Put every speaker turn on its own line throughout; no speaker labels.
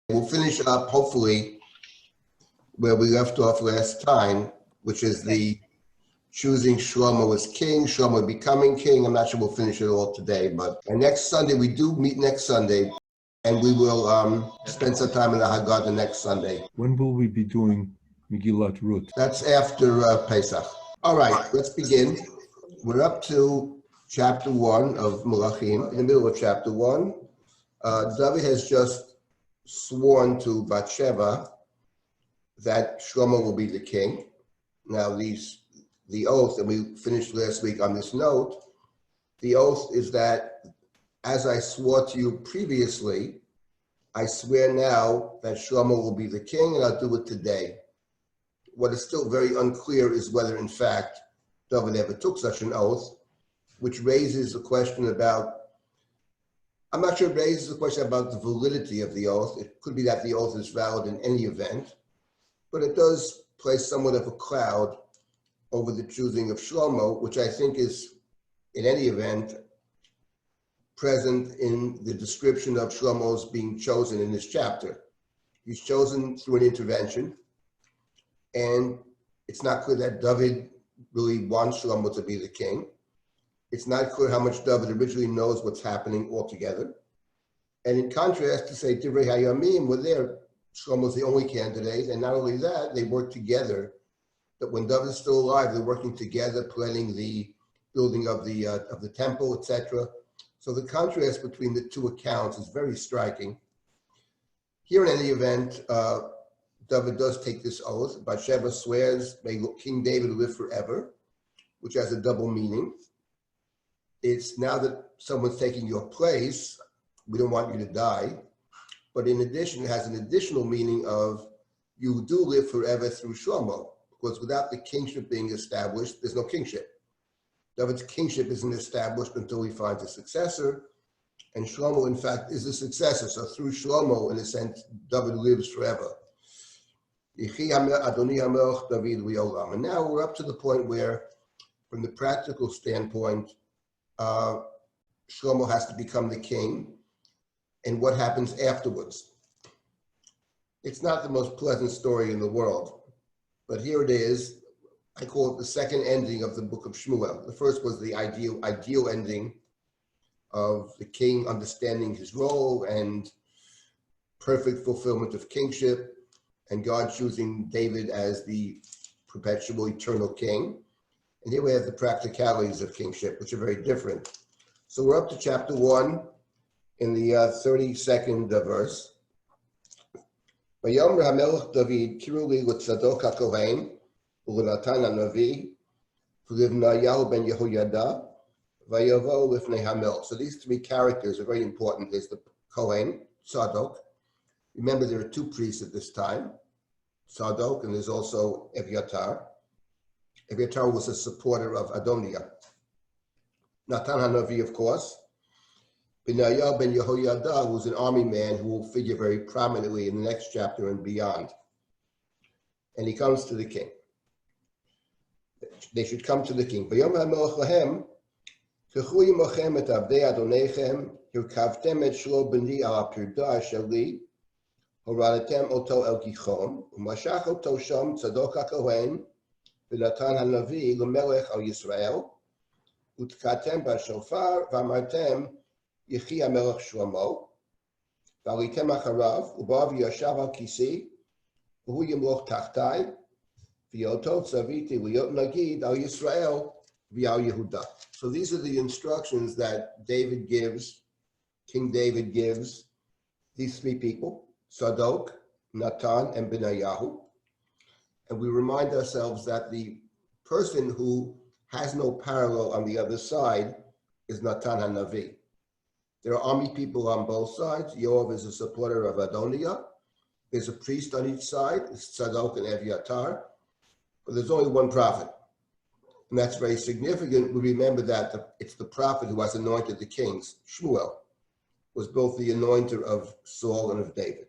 We'll finish up, hopefully, where we left off last time, which is the choosing Shlomo as king, Shlomo becoming king. I'm not sure we'll finish it all today, but next Sunday, we do meet next Sunday, and we will spend some time in the Haggadah next Sunday.
When will we be doing Megillat Ruth?
That's after Pesach. All right, let's begin. We're up to chapter 1 of Malachim, in the middle of chapter 1. David has just sworn to Bathsheba that Shlomo will be the king. Now, the oath, and we finished last week on this note, the oath is that, as I swore to you previously, I swear now that Shlomo will be the king, and I'll do it today. What is still very unclear is whether, in fact, David ever took such an oath, which raises a question about, I'm not sure it raises a question about the validity of the oath. It could be that the oath is valid in any event, but it does place somewhat of a cloud over the choosing of Shlomo, which I think is, in any event, present in the description of Shlomo's being chosen in this chapter. He's chosen through an intervention, and it's not clear that David really wants Shlomo to be the king. It's not clear how much David originally knows what's happening altogether. And in contrast, to say Divrei Hayamim were there, Shlomo's the only candidate, and not only that, they work together. That when David is still alive, they're working together, planning the building of the temple, etc. So the contrast between the two accounts is very striking. Here, in any event, David does take this oath. Bathsheba swears, "May King David live forever," which has a double meaning. It's now that someone's taking your place, we don't want you to die. But in addition, it has an additional meaning of you do live forever through Shlomo, because without the kingship being established, there's no kingship. David's kingship isn't established until he finds a successor, and Shlomo, in fact, is a successor. So through Shlomo, in a sense, David lives forever. And now we're up to the point where, from the practical standpoint, Shlomo has to become the king, and what happens afterwards. It's not the most pleasant story in the world, but here it is. I call it the second ending of the book of Shmuel. The first was the ideal ending of the king understanding his role and perfect fulfillment of kingship, and God choosing David as the perpetual eternal king. And here we have the practicalities of kingship, which are very different. So we're up to chapter 1 in the 32nd verse. Vayomer HaMelech David, kiru li l'Tzadok HaKohen, u'Natan HaNavi, u'Livnayahu ben Yehoyada, vayavo lifnei HaMelech. So these three characters are very important. There's the Kohen, Tzadok. Remember, there are two priests at this time, Tzadok, and there's also Eviatar. Eviatar was a supporter of Adoniah. Natan HaNavi, of course. Benayahu ben Yehoyada was an army man who will figure very prominently in the next chapter and beyond. And he comes to the king. They should come to the king. Vayomer HaMelech lahem, K'chu imochem et avdei Adonechem, hirkavtem et shlo b'ni al hapirda asher li, horadatem oto el gichon, umashach oto sham Tzadok HaKohen, v'Natan HaNavi l'melech al Yisrael, utkatem b'shofar v'amartem Yechi HaMelech Shlomo, v'alitem acharav, u'bav yashav al kisi, v'hu yimloch tachtai, v'yoto tzaviti liot nagid al Yisrael v'al Yehuda. So these are the instructions that David gives, King David gives these three people, Tzadok, Natan, and Benayahu. And we remind ourselves that the person who has no parallel on the other side is Natan HaNavi. There are army people on both sides. Yoav is a supporter of Adoniah. There's a priest on each side. It's Tzadok and Eviatar. But there's only one prophet. And that's very significant. We remember that it's the prophet who has anointed the kings. Shmuel was both the anointer of Saul and of David.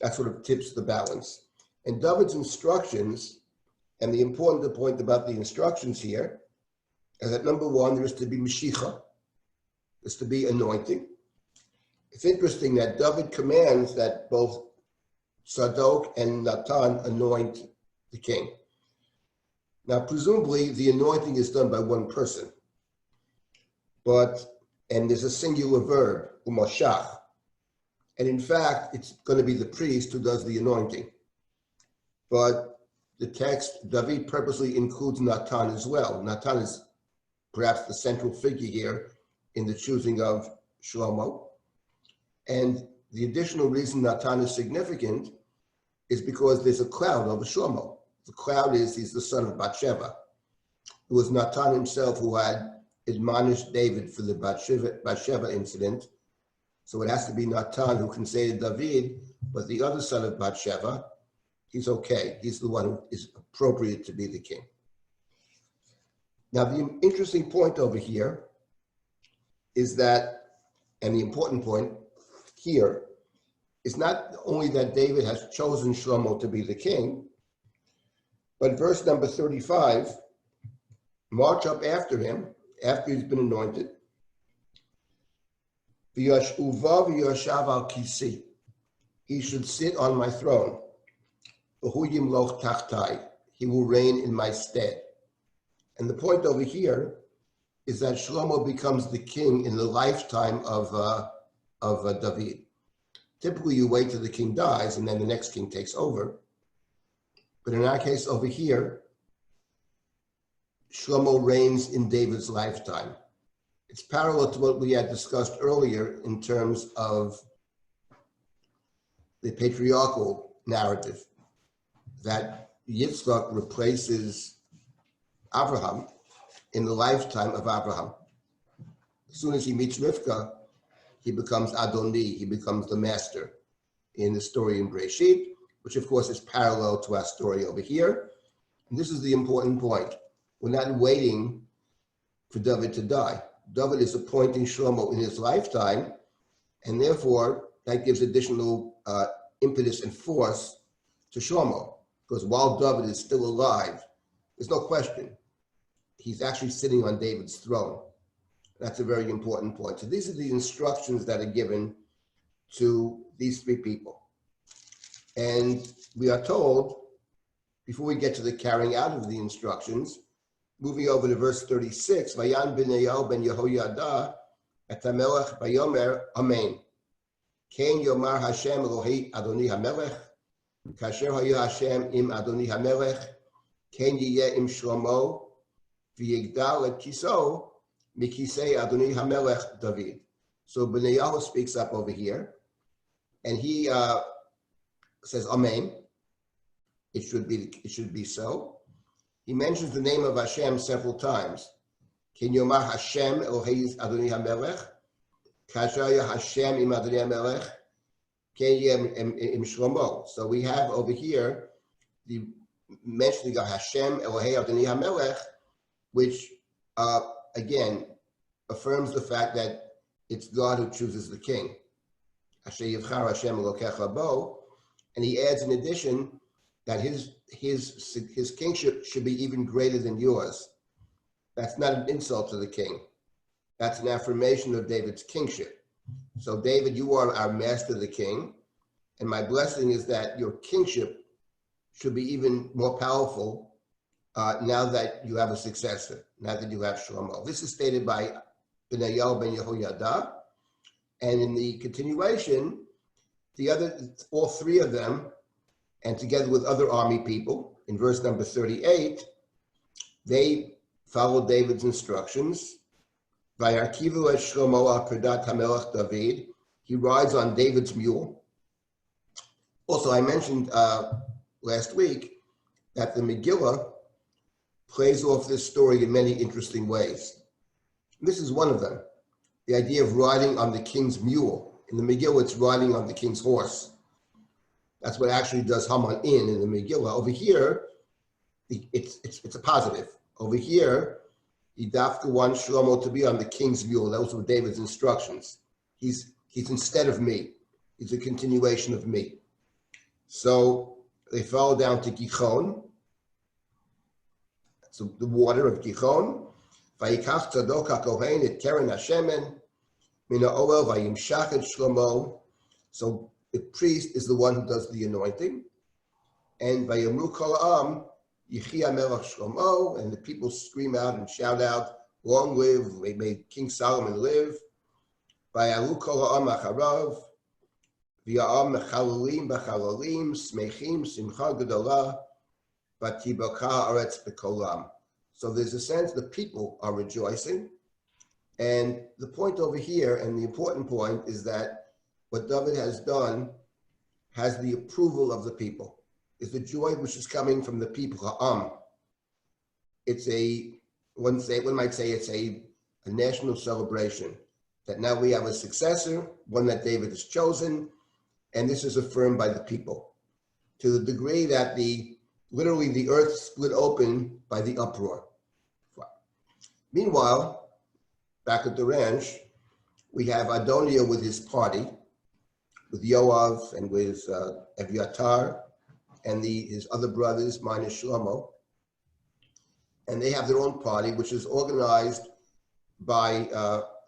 That sort of tips the balance. And David's instructions, and the important point about the instructions here, is that number one, there is to be Mashiach. Is to be anointing. It's interesting that David commands that both Sadok and Natan anoint the king. Now, presumably, the anointing is done by one person, and there's a singular verb, umashach, and in fact, it's going to be the priest who does the anointing. But the text, David purposely includes Natan as well. Natan is perhaps the central figure here in the choosing of Shlomo. And the additional reason Natan is significant is because there's a cloud over Shlomo. The cloud is he's the son of Bathsheba. It was Natan himself who had admonished David for the Bathsheba incident. So it has to be Natan who can say to David, but the other son of Bathsheba, he's okay. He's the one who is appropriate to be the king. Now, the interesting point over here is that, and the important point here, is not only that David has chosen Shlomo to be the king, but verse number 35, march up after him, after he's been anointed. V'yash'uva v'yashav al kisi. He should sit on my throne. V'hu yimloch tachtai. He will reign in my stead. And the point over here is that Shlomo becomes the king in the lifetime of David. Typically, you wait till the king dies and then the next king takes over. But in our case over here, Shlomo reigns in David's lifetime. It's parallel to what we had discussed earlier in terms of the patriarchal narrative, that Yitzchak replaces Abraham in the lifetime of Abraham. As soon as he meets Rivka, he becomes Adoni, he becomes the master in the story in Breshit, which of course is parallel to our story over here. And this is the important point. We're not waiting for David to die. David is appointing Shlomo in his lifetime, and therefore that gives additional impetus and force to Shlomo, because while David is still alive, there's no question, he's actually sitting on David's throne. That's a very important point. So these are the instructions that are given to these three people. And we are told, before we get to the carrying out of the instructions, moving over to verse 36, Vayan B'neiyahu ben Yehoyada et HaMelech Vayomer Amen. Ken Yomar Hashem Elohi Adoni HaMelech, Kasher Haya Hashem im Adoni HaMelech, Ken Yiyeh im Shlomo, V'yigdal et Kiso, Mikisei Adoni HaMelech David. So B'neiyahu speaks up over here, and he says Amen. It should be so. He mentions the name of Hashem several times. Ken Yomar Hashem Elohei Adoni HaMelech, Kasher Hashem im Adoni HaMelech, Ken Yiyeh im Shlomo. So we have over here the mentioning of Hashem Elohei Adoni HaMelech, which again affirms the fact that it's God who chooses the king. Asher Yivchar Hashem Elokecha Bo, and he adds in addition that his kingship should be even greater than yours. That's not an insult to the king. That's an affirmation of David's kingship. So David, you are our master, the king, and my blessing is that your kingship should be even more powerful now that you have a successor, now that you have Shlomo. This is stated by B'neiyahu ben Yehoyada, and in the continuation, all three of them, and together with other army people, in verse number 38, they followed David's instructions. Vayarkivu et Shlomo al Pirdat HaMelech David. He rides on David's mule. Also, I mentioned last week that the Megillah plays off this story in many interesting ways. This is one of them, the idea of riding on the king's mule. In the Megillah, it's riding on the king's horse. That's what actually does Haman in the Megillah. Over here, it's a positive. Over here, he dafka wants Shlomo to be on the king's mule. Those were David's instructions. He's instead of me. He's a continuation of me. So they fell down to Gichon, so the water of Gichon. Vayikach Tzadok HaKohen et Keren HaShemen. Mina Oel Vayimshach et Shlomo. So the priest is the one who does the anointing. And Vayamru Kol Ha'am Yechia Melech Shlomo, and the people scream out and shout out, "Long live! May King Solomon live!" Vayalu Kol Ha'am Acharav, V'Ha'am Mechalalim B'Chalalim, Smechim Simcha Gedolah, V'Tibaka Haaretz B'Kolam. So there's a sense the people are rejoicing. And the point over here, and the important point, is that what David has done has the approval of the people. It's the joy which is coming from the people, ha'am. It's one might say it's a national celebration, that now we have a successor, one that David has chosen, and this is affirmed by the people, to the degree that literally the earth split open by the uproar. Meanwhile, back at the ranch, we have Adoniah with his party, with Yoav and with Eviatar and his other brothers, minus Shlomo. And they have their own party, which is organized by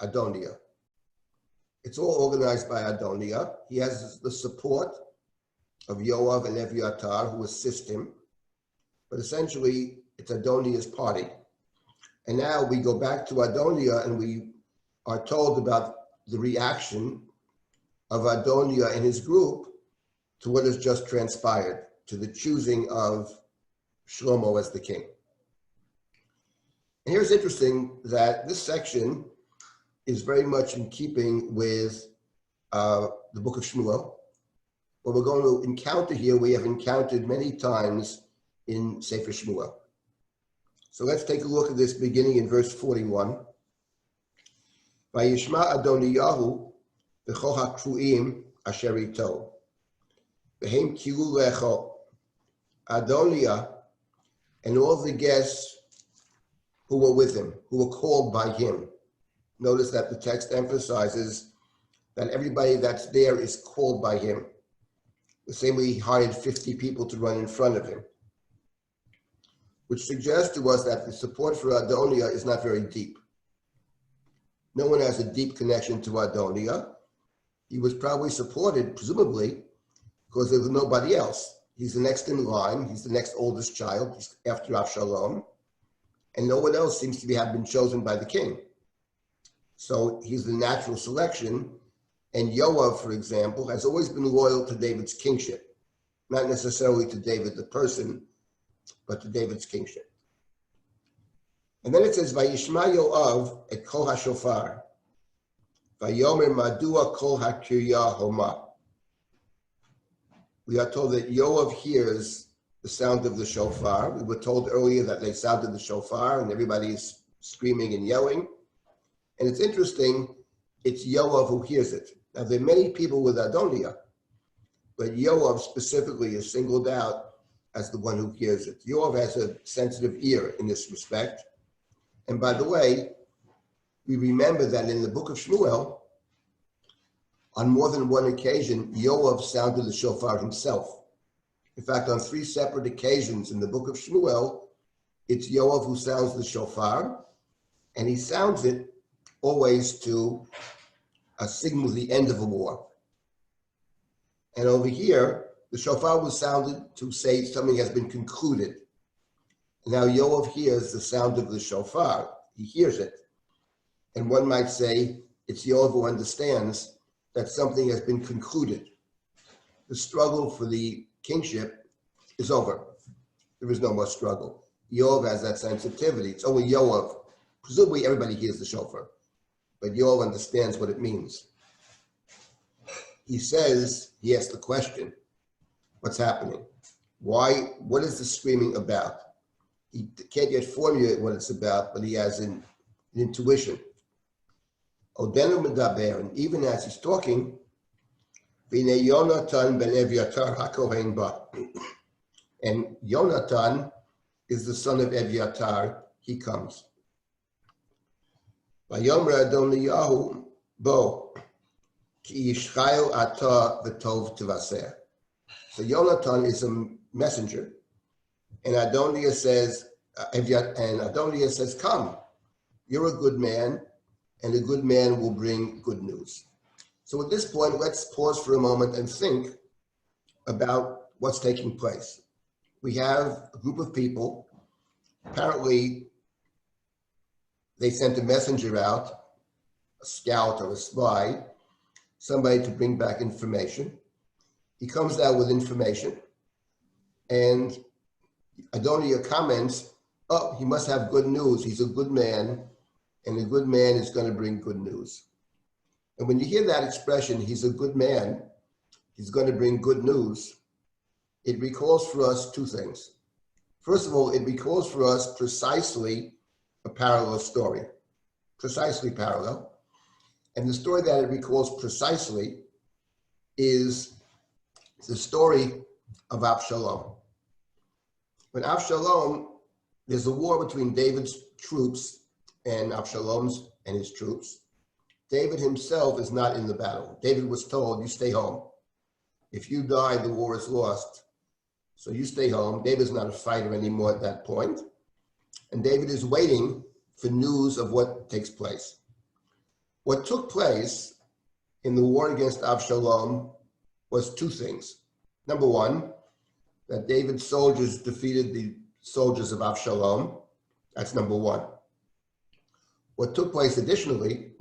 Adoniah. It's all organized by Adoniah. He has the support of Yoav and Eviatar, who assist him. But essentially, it's Adoniah's party. And now we go back to Adoniah, and we are told about the reaction of Adoniah and his group to what has just transpired, to the choosing of Shlomo as the king. And here's interesting that this section is very much in keeping with the book of Shmuel. What we're going to encounter here, we have encountered many times in Sefer Shmuel. So let's take a look at this beginning in verse 41. Vayishma Adoniyahu v'chol ha'kru'im asher ito v'hem kilu lecho. Adoniah and all the guests who were with him, who were called by him. Notice that the text emphasizes that everybody that's there is called by him. The same way he hired 50 people to run in front of him, which suggests to us that the support for Adoniah is not very deep. No one has a deep connection to Adoniah. He was probably supported, presumably, because there was nobody else. He's the next in line. He's the next oldest child. He's after Avshalom. And no one else seems to have been chosen by the king. So he's the natural selection. And Yoav, for example, has always been loyal to David's kingship, not necessarily to David the person, but to David's kingship. And then it says, Vayishma Yoav et kol hashofar, Vayomer madua kol hakirya homa. We are told that Yoav hears the sound of the shofar. We were told earlier that they sounded the shofar and everybody's screaming and yelling. And it's interesting, it's Yoav who hears it. Now, there are many people with Adoniah, but Yoav specifically is singled out as the one who hears it. Yoav has a sensitive ear in this respect. And by the way, we remember that in the book of Shmuel, on more than one occasion, Yoav sounded the shofar himself. In fact, on 3 separate occasions in the book of Shmuel, it's Yoav who sounds the shofar, and he sounds it always to signal the end of a war. And over here, the shofar was sounded to say something has been concluded. And now Yoav hears the sound of the shofar. He hears it. And one might say it's Yoav who understands that something has been concluded. The struggle for the kingship is over. There is no more struggle. Yoav has that sensitivity. It's only Yoav. Presumably everybody hears the shofar, but Yoav understands what it means. He asks the question, what's happening? Why? What is the screaming about? He can't yet formulate what it's about, but he has an intuition. Odenu medaber, and even as he's talking, V'nei Yonatan ben Eviatar hakohen ba. And Yonatan is the son of Eviatar. He comes. Vayomer Adoniyahu bo ki yishchayil ata v'tov tivaser. So Yonatan is a messenger, and Adoniah says, come, you're a good man, and a good man will bring good news. So at this point, let's pause for a moment and think about what's taking place. We have a group of people. Apparently, they sent a messenger out, a scout or a spy, somebody to bring back information. He comes out with information, and Adoniah comments, oh, he must have good news. He's a good man, and a good man is going to bring good news. And when you hear that expression, he's a good man, he's going to bring good news, it recalls for us two things. First of all, it recalls for us precisely a parallel story, precisely parallel. And the story that it recalls precisely is the story of Avshalom. When Avshalom, there's a war between David's troops and Avshalom's and his troops. David himself is not in the battle. David was told, you stay home. If you die, the war is lost. So you stay home. David's not a fighter anymore at that point. And David is waiting for news of what takes place. What took place in the war against Avshalom was two things. Number one, that David's soldiers defeated the soldiers of Avshalom. That's number one. What took place additionally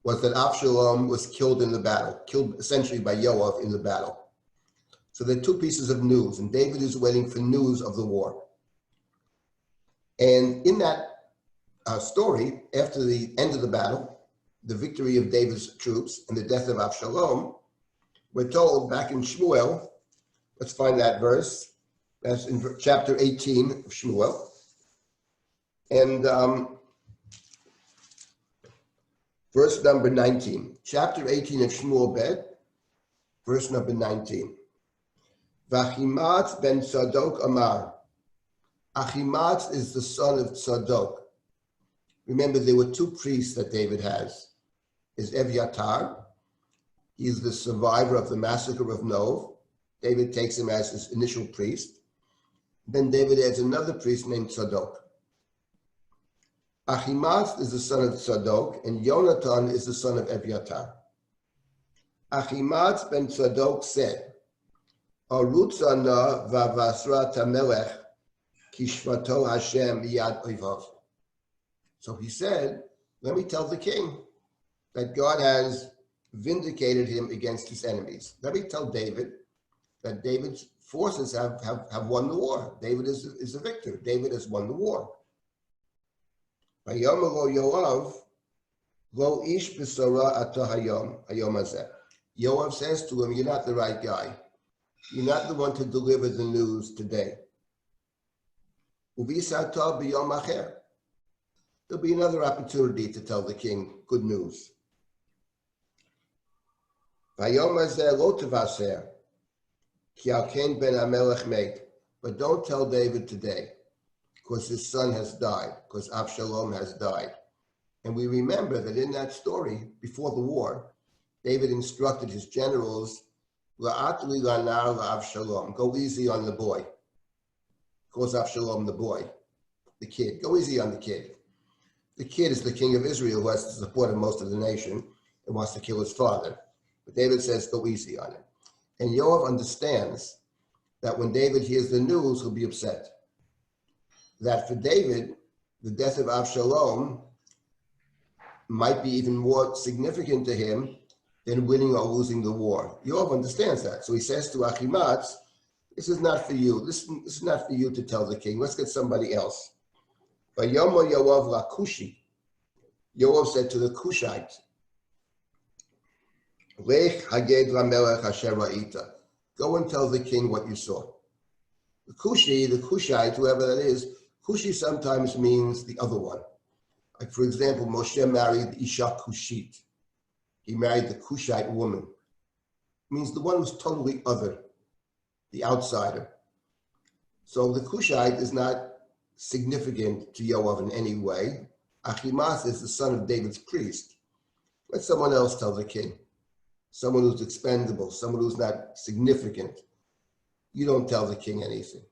was that Avshalom was killed in the battle, killed essentially by Yoav in the battle. So there are two pieces of news, and David is waiting for news of the war. And in that story, after the end of the battle, the victory of David's troops and the death of Avshalom, we're told back in Shmuel, let's find that verse, that's in chapter 18 of Shmuel. And verse number 19, chapter 18 of Shmuel Bet, verse number 19. Vachimat ben Tzadok Amar. Achimat is the son of Tzadok. Remember, there were two priests that David has. Is Evyatar. He's the survivor of the massacre of Nov. David takes him as his initial priest. Then David adds another priest named Tzadok. Achimat is the son of Tzadok, and Yonatan is the son of Evyatar. Achimat ben Tzadok said, Arutzana vavasrat hamelech kishvato Hashem miyad oivav. So he said, let me tell the king that God has vindicated him against his enemies. Let me tell David that David's forces have won the war. David is a victor. David has won the war. Vayomer lo Yoav, lo ish b'sora ata hayom hazeh. Yoav says to him, you're not the right guy. You're not the one to deliver the news today. Uvisata b'yom acher. There'll be another opportunity to tell the king good news. Vayom hazeh lo tevaser, ki al ken ben hamelech meit. But don't tell David today, because his son has died, because Avshalom has died. And we remember that in that story, before the war, David instructed his generals, La'atli lanar la'Avshalom, go easy on the boy. Calls Avshalom the boy, the kid. Go easy on the kid. The kid is the king of Israel who has the support of most of the nation and wants to kill his father. But David says, go easy on him. And Yoav understands that when David hears the news, he'll be upset. That for David, the death of Avshalom might be even more significant to him than winning or losing the war. Yoav understands that. So he says to Achimat, this is not for you. This is not for you to tell the king. Let's get somebody else. Vayomer Yoav laKushi. Yoav said to the Cushite, Lech haged lamelech asher ra'ita. Go and tell the king what you saw. The Cushite, whoever that is, Cushi sometimes means the other one. Like, for example, Moshe married Isha Cushit. He married the Cushite woman. It means the one who's totally other, the outsider. So the Cushite is not significant to Yoav in any way. Achimas is the son of David's priest. Let someone else tell the king. Someone who's expendable, someone who's not significant. You don't tell the king anything.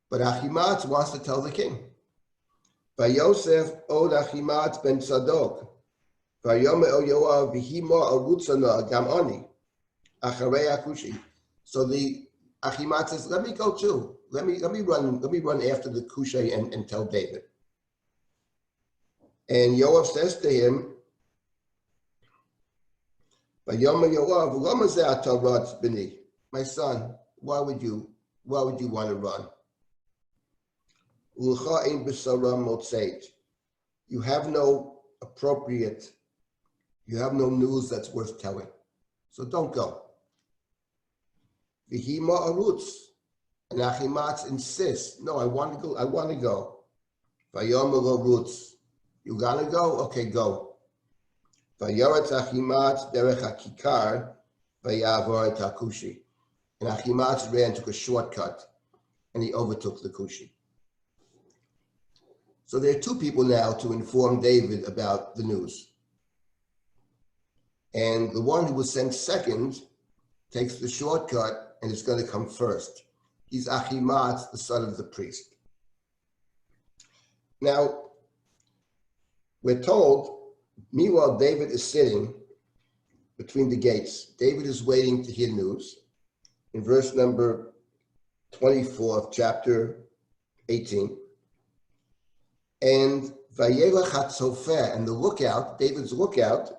But Achimat wants to tell the king. Vayosef od Achimat ben Tzadok. Vayomer el Yoav v'himo arutzana gam ani. Acharei akushi. So the Achimat says, let me go too. Let me run after the Kushay and tell David. And Yoav says to him, Vayomer Yoav, lama zeh ata ratz b'ni. My son, why would you want to run? U'lecha ein b'sara motzeit. You have no news that's worth telling. So don't go. V'hima arutz. And Achimat insists, no, I want to go. Vayomer arutz. You gotta go? Okay, go. Vayoretz Achimat derech hakikar vayavor et hakushi. And Achimat ran, took a shortcut, and he overtook the Kushi. So there are two people now to inform David about the news. And the one who was sent second takes the shortcut and is going to come first. He's Achimat, the son of the priest. Now, we're told, meanwhile, David is sitting between the gates. David is waiting to hear news. In verse number 24 of chapter 18. And Vayelach HaTzofeh, and the lookout, David's lookout,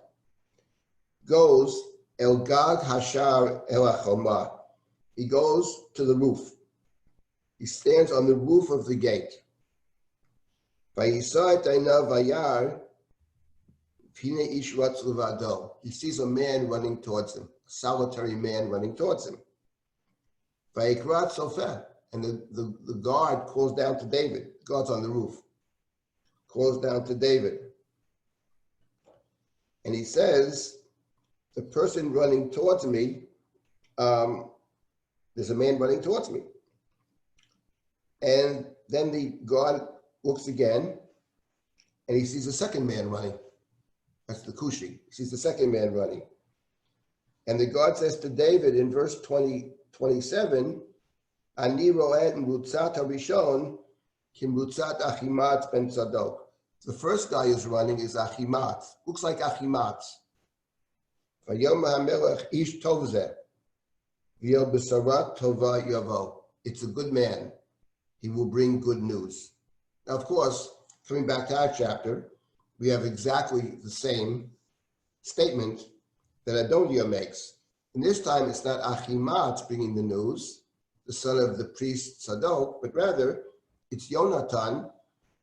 goes El Gag Hashar El HaChomah. He goes to the roof. He stands on the roof of the gate. Vayisa et einav vayar v'hinei ish ratz levado. He sees a man running towards him, a solitary man running towards him. Vayikra tzofeh, and the guard calls down to David. The guard's on the roof. Calls down to David. And he says, the person running towards me, there's a man running towards me. And then the guard looks again, and he sees a second man running. That's the Kushi. He sees the second man running. And the guard says to David in verse 27, Ani ro'et mrutzat harishon ki mrutzat Achimat ben Tzadok. The first guy who's running is Achimat. Looks like Achimat. Vayom ha'melech ish tov zeh. V'yel b'sarat tova yavo. It's a good man. He will bring good news. Now, of course, coming back to our chapter, we have exactly the same statement that Adoniah makes. And this time, it's not Achimat bringing the news, the son of the priest Tzadok, but rather it's Yonatan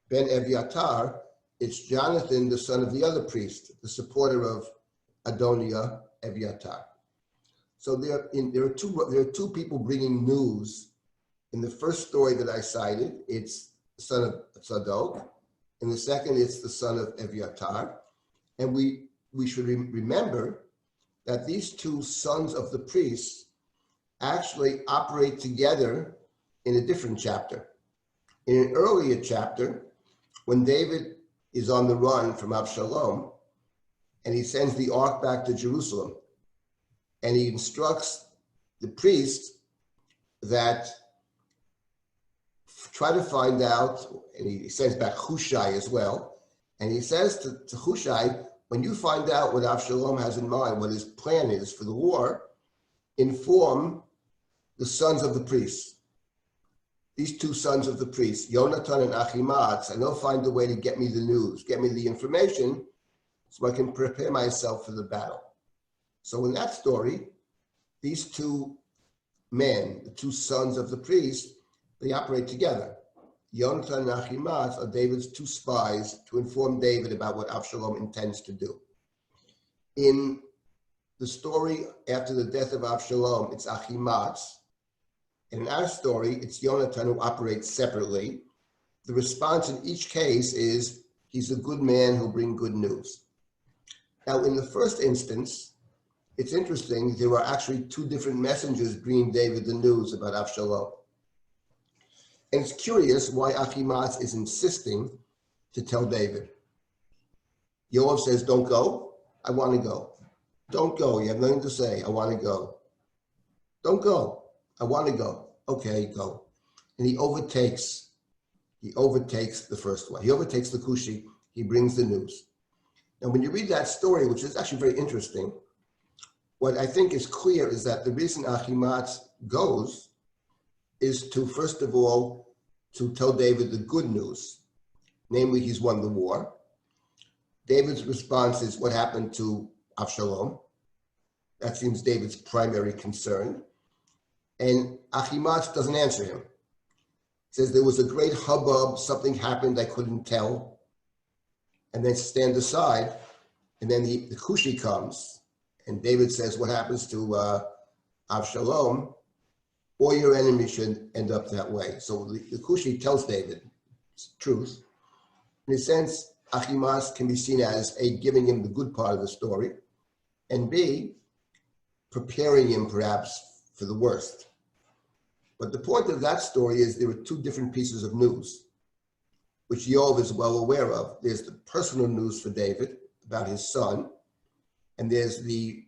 ben Eviatar. It's Jonathan, the son of the other priest, the supporter of Adoniah, Eviatar. So there are two people bringing news. In the first story that I cited, it's the son of Tzadok. In the second, it's the son of Eviatar. And we should remember that these two sons of the priests actually operate together in a different chapter. In an earlier chapter, when David is on the run from Absalom, and he sends the ark back to Jerusalem, and he instructs the priests that try to find out, and he sends back Hushai as well, and he says to Hushai, when you find out what Absalom has in mind, what his plan is for the war, inform the sons of the priests. These two sons of the priests, Yonatan and Achimat, and they'll find a way to get me the news, get me the information, so I can prepare myself for the battle. So in that story, these two men, the two sons of the priest, they operate together. Yonatan and Achimat are David's two spies to inform David about what Absalom intends to do. In the story after the death of Absalom, it's Achimat. And in our story, it's Yonatan who operates separately. The response in each case is, he's a good man who'll bring good news. Now, in the first instance, it's interesting, there were actually two different messengers bringing David the news about Absalom. And it's curious why Achimat is insisting to tell David. Yoav says, don't go. I want to go. Don't go. You have nothing to say. I want to go. Don't go. I want to go. Okay, go. And he overtakes he overtakes the first one. He overtakes the Kushi. He brings the news. Now, when you read that story, which is actually very interesting, what I think is clear is that the reason Achimaatz goes is to, first of all, to tell David the good news, namely he's won the war. David's response is what happened to Avshalom. That seems David's primary concern. And Achimaatz doesn't answer him. He says there was a great hubbub, something happened I couldn't tell, and then stand aside. And then the Kushi comes, and David says, what happens to Avshalom? All your enemies should end up that way. So the Kushi tells David truth. In a sense, Achimaatz can be seen as A, giving him the good part of the story, and B, preparing him perhaps for the worst. But the point of that story is there are two different pieces of news, which Yoav is well aware of. There's the personal news for David about his son, and there's the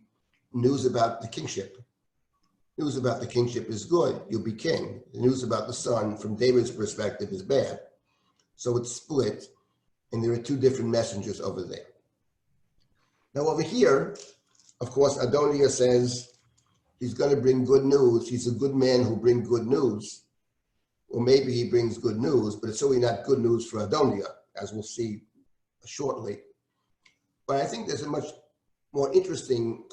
news about the kingship. News about the kingship is good, you'll be king. The news about the son, from David's perspective, is bad. So it's split, and there are two different messengers over there. Now over here, of course, Adoniah says he's going to bring good news. He's a good man who brings good news. Or maybe he brings good news, but it's certainly not good news for Adoniah, as we'll see shortly. But I think there's a much more interesting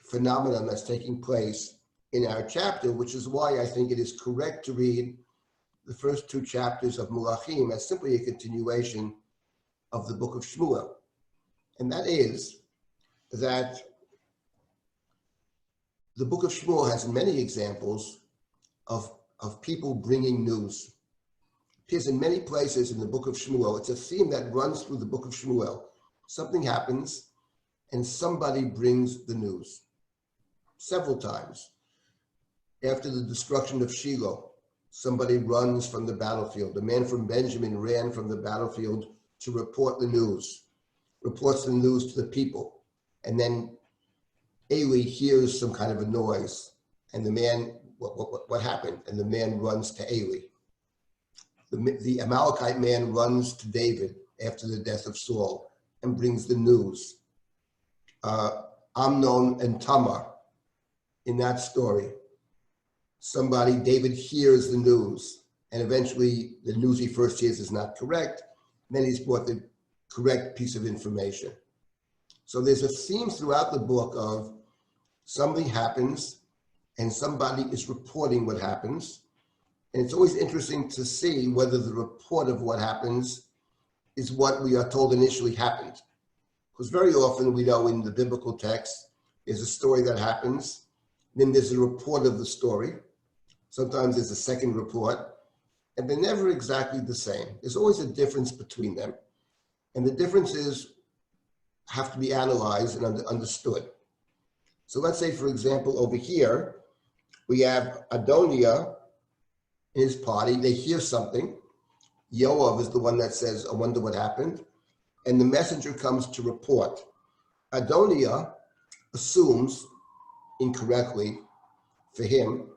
phenomenon that's taking place in our chapter, which is why I think it is correct to read the first two chapters of Melachim as simply a continuation of the book of Shmuel. And that is that the book of Shmuel has many examples of people bringing news. It appears in many places in the book of Shmuel. It's a theme that runs through the book of Shmuel. Something happens and somebody brings the news. Several times. After the destruction of Shiloh, somebody runs from the battlefield. The man from Benjamin ran from the battlefield to report the news, reports the news to the people. And then Eli hears some kind of a noise, and the man, what happened? And the man runs to Eli. The Amalekite man runs to David after the death of Saul and brings the news. Amnon and Tamar, in that story, David hears the news, and eventually the news he first hears is not correct, and then he's brought the correct piece of information. So there's a theme throughout the book of something happens and somebody is reporting what happens. And it's always interesting to see whether the report of what happens is what we are told initially happened. Because very often we know in the biblical text, there's a story that happens, then there's a report of the story. Sometimes there's a second report, and they're never exactly the same. There's always a difference between them. And the differences have to be analyzed and understood. So let's say, for example, over here, we have Adoniah and his party. They hear something. Yoav is the one that says, I wonder what happened. And the messenger comes to report. Adoniah assumes, incorrectly for him,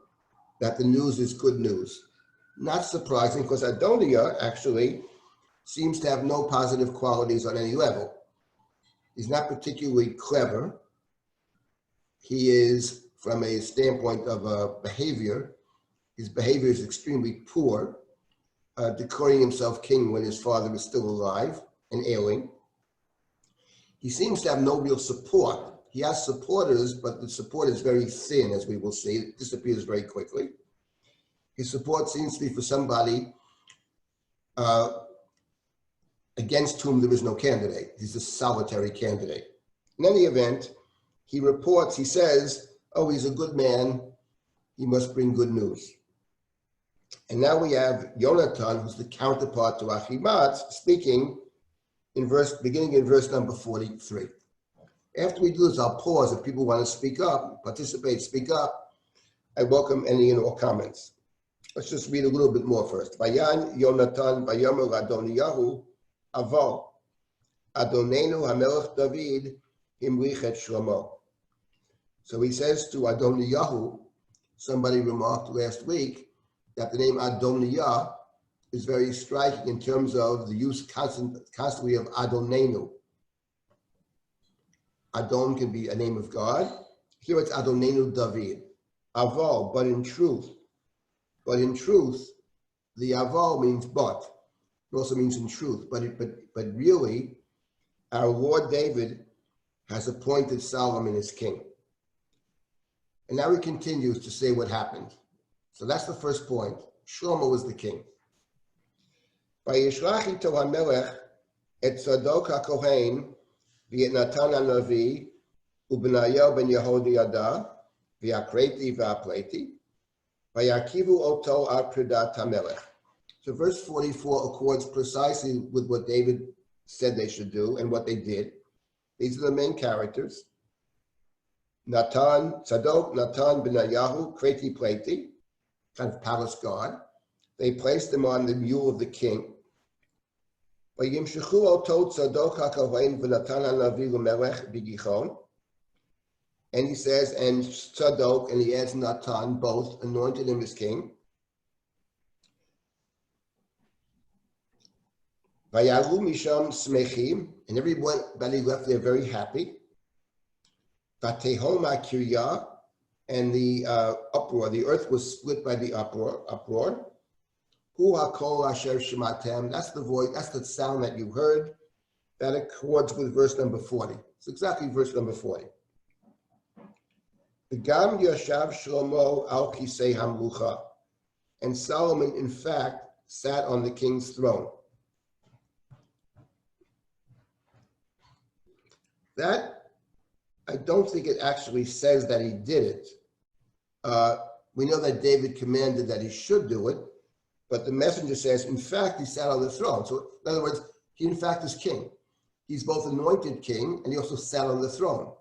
that the news is good news. Not surprising, because Adoniah actually seems to have no positive qualities on any level. He's not particularly clever. He is, from a standpoint of behavior, his behavior is extremely poor, declaring himself king when his father is still alive and ailing. He seems to have no real support. He has supporters, but the support is very thin, as we will see. It disappears very quickly. His support seems to be for somebody against whom there is no candidate. He's a solitary candidate. In any event, he reports, he says, oh, he's a good man. He must bring good news. And now we have Yonatan, who's the counterpart to Achimaatz, speaking beginning in verse number 43. After we do this, I'll pause. If people want to speak up, participate, speak up, I welcome any and all comments. Let's just read a little bit more first. Vayan Yonatan vayomer Adoniyahu avo Adonenu hamelech David himrich et Shlomo. So he says to Adoniyahu, somebody remarked last week that the name Adoniyah is very striking in terms of the use constantly of Adonenu. Adon can be a name of God. Here it's Adonenu David. Aval, but in truth. But in truth, the aval means but. It also means in truth. But really, our Lord David has appointed Solomon as king. And now he continues to say what happened. So that's the first point. Shlomo was the king. Vayishlach ito hamelech et Tzadok HaKohen v'et Natan HaNavi u'Benayahu ben Yehoiada v'Akreti v'Apleti v'Yakivu oto al Pridat HaMelech. So verse 44 accords precisely with what David said they should do and what they did. These are the main characters. Natan, Tzadok, Natan, Benayahu, Kreti Pleti, kind of palace guard. They placed him on the mule of the king. And he says, and Tzadok, and he adds Natan, both anointed him as king. Vayalu misham smechim, and everybody left there very happy. Vatehom ha'kiryah, and the uproar, the earth was split by the uproar. Hu hakol asher shematem, that's the voice, that's the sound that you heard. That accords with verse number 40. It's exactly verse number 40. V'gam yashav Shlomo al kisei hamlucha, and Solomon, in fact, sat on the king's throne. That, I don't think it actually says that he did it. We know that David commanded that he should do it, but the messenger says, in fact, he sat on the throne. So in other words, he in fact is king. He's both anointed king and he also sat on the throne.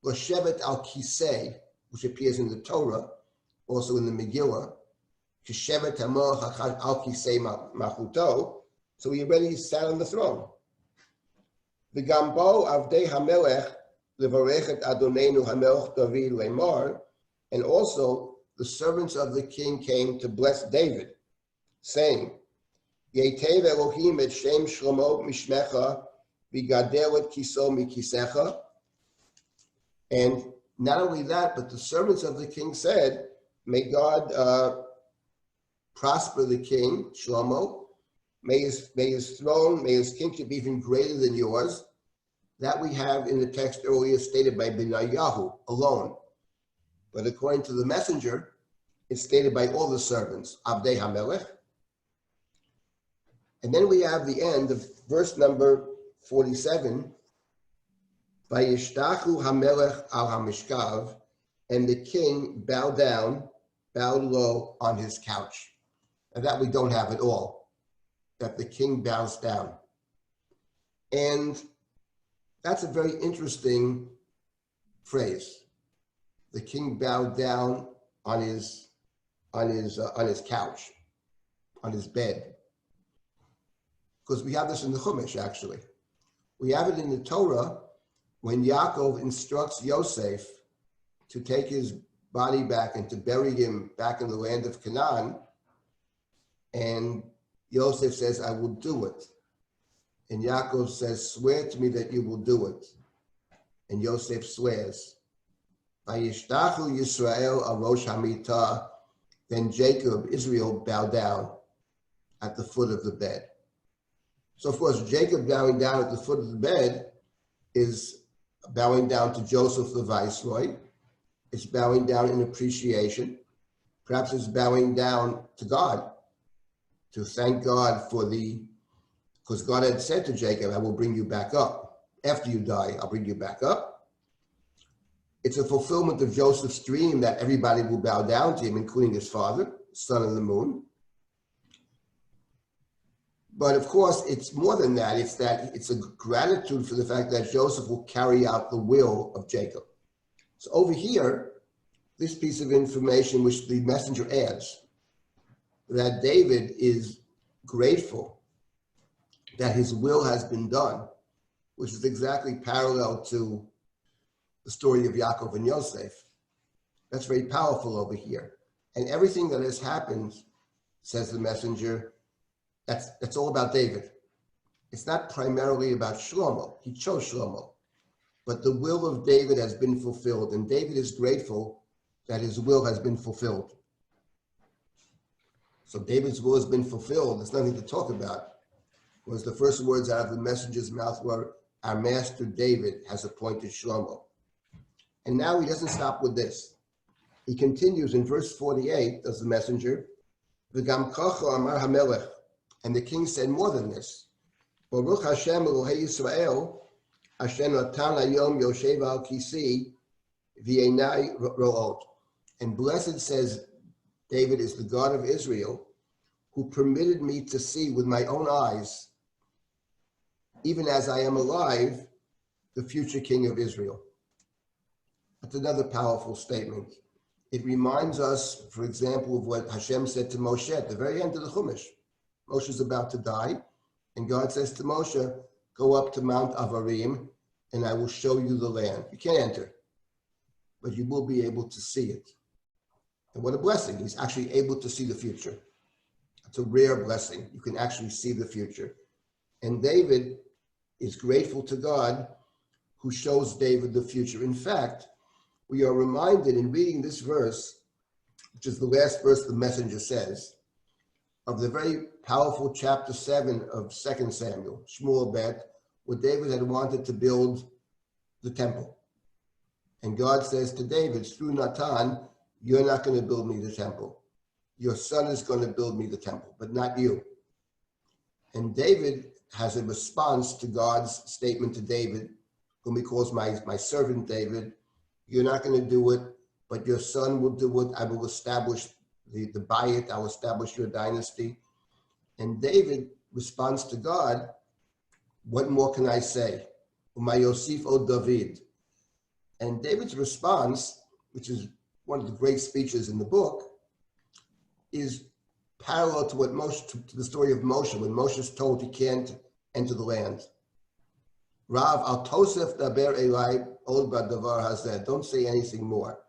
L'shevet al kisei, which appears in the Torah, also in the Megillah, Kishevet hamelech al kisei machuto, so he already sat on the throne. V'gambo avdei hamelech levarechet Adonenu hamelech David lemar, and also the servants of the king came to bless David, saying, Yetev Elohim et Shem Shlomo mishmecha v'gadel et kiso mikisecha. And not only that, but the servants of the king said, may God prosper the king, Shlomo. May his throne, may his kingship be even greater than yours. That we have in the text earlier stated by Benayahu alone. But according to the messenger, it's stated by all the servants, Avdei HaMelech. And then we have the end of verse number 47, Vayishtachu HaMelech al HaMishkav, and the king bowed low on his couch. And that we don't have at all, that the king bows down. And that's a very interesting phrase. The king bowed down on his couch, on his bed. Because we have this in the Chumash, actually. We have it in the Torah when Yaakov instructs Yosef to take his body back and to bury him back in the land of Canaan. And Yosef says, I will do it. And Yaakov says, swear to me that you will do it. And Yosef swears. Vayishtachu Yisrael al Rosh Hamitah. Then Jacob, Israel, bowed down at the foot of the bed. So of course, Jacob bowing down at the foot of the bed is bowing down to Joseph the viceroy. It's bowing down in appreciation. Perhaps it's bowing down to God, to thank God because God had said to Jacob, I will bring you back up. After you die, I'll bring you back up. It's a fulfillment of Joseph's dream that everybody will bow down to him, including his father, son of the moon. But of course, it's more than that. It's a gratitude for the fact that Joseph will carry out the will of Jacob. So over here, this piece of information which the messenger adds, that David is grateful that his will has been done, which is exactly parallel to the story of Yaakov and Yosef. That's very powerful over here. And everything that has happened says the messenger, that's all about David. It's not primarily about Shlomo. He chose Shlomo. But the will of David has been fulfilled, and David is grateful that his will has been fulfilled. So David's will has been fulfilled. There's nothing to talk about. Was the first words out of the messenger's mouth were, our master David has appointed Shlomo. And now he doesn't stop with this. He continues in verse 48, does the messenger, V'gam kocho amar hamelech, and the king said more than this. Baruch Hashem Elohei Yisrael, Asher natan hayom yoshev al kisi, v'einai ro'ot. And blessed, says David, is the God of Israel, who permitted me to see with my own eyes, even as I am alive, the future king of Israel. That's another powerful statement. It reminds us, for example, of what Hashem said to Moshe at the very end of the Chumash. Moshe's about to die, and God says to Moshe, go up to Mount Avarim, and I will show you the land. You can't enter, but you will be able to see it. And what a blessing. He's actually able to see the future. It's a rare blessing. You can actually see the future. And David is grateful to God who shows David the future. In fact, we are reminded in reading this verse, which is the last verse the messenger says, of the very powerful chapter 7 of 2 Samuel, Shmuel Bet, where David had wanted to build the temple. And God says to David, through Natan, you're not going to build me the temple. Your son is going to build me the temple, but not you. And David has a response to God's statement to David, whom he calls my servant David. You're not going to do it, but your son will do it. I will establish the Bayit. I will establish your dynasty. And David responds to God, what more can I say? Uma Yosef o David. And David's response, which is one of the great speeches in the book, is parallel to what Moshe, to the story of Moshe, when Moshe is told he can't enter the land. Rav al Tosef daber elai od badavar hazeh. Don't say anything more.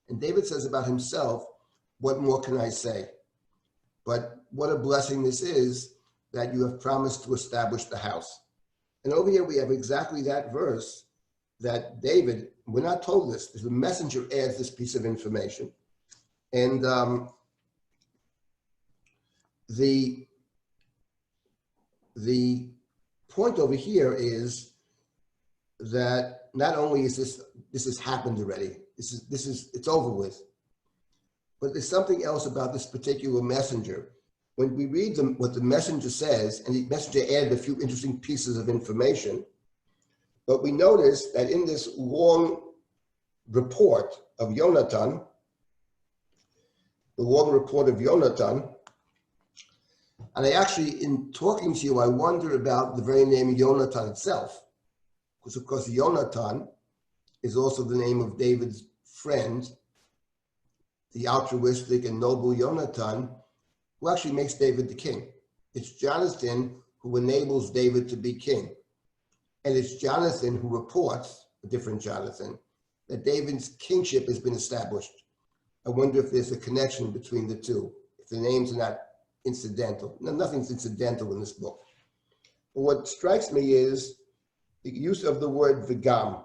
And David says about himself, what more can I say? But what a blessing this is that you have promised to establish the house. And over here we have exactly that verse that David, we're not told this, the messenger adds this piece of information. And the point over here is that not only is this has happened already, it's over with, but there's something else about this particular messenger. When we read what the messenger says, and the messenger added a few interesting pieces of information, but we notice that in this long report of Yonatan, and I actually, in talking to you, I wonder about the very name Yonatan itself, because of course Yonatan is also the name of David's friend, the altruistic and noble Yonatan, who actually makes David the king. It's Jonathan who enables David to be king. And it's Jonathan who reports, a different Jonathan, that David's kingship has been established. I wonder if there's a connection between the two, if the names are not incidental. No, nothing's incidental in this book. But what strikes me is the use of the word v'gam,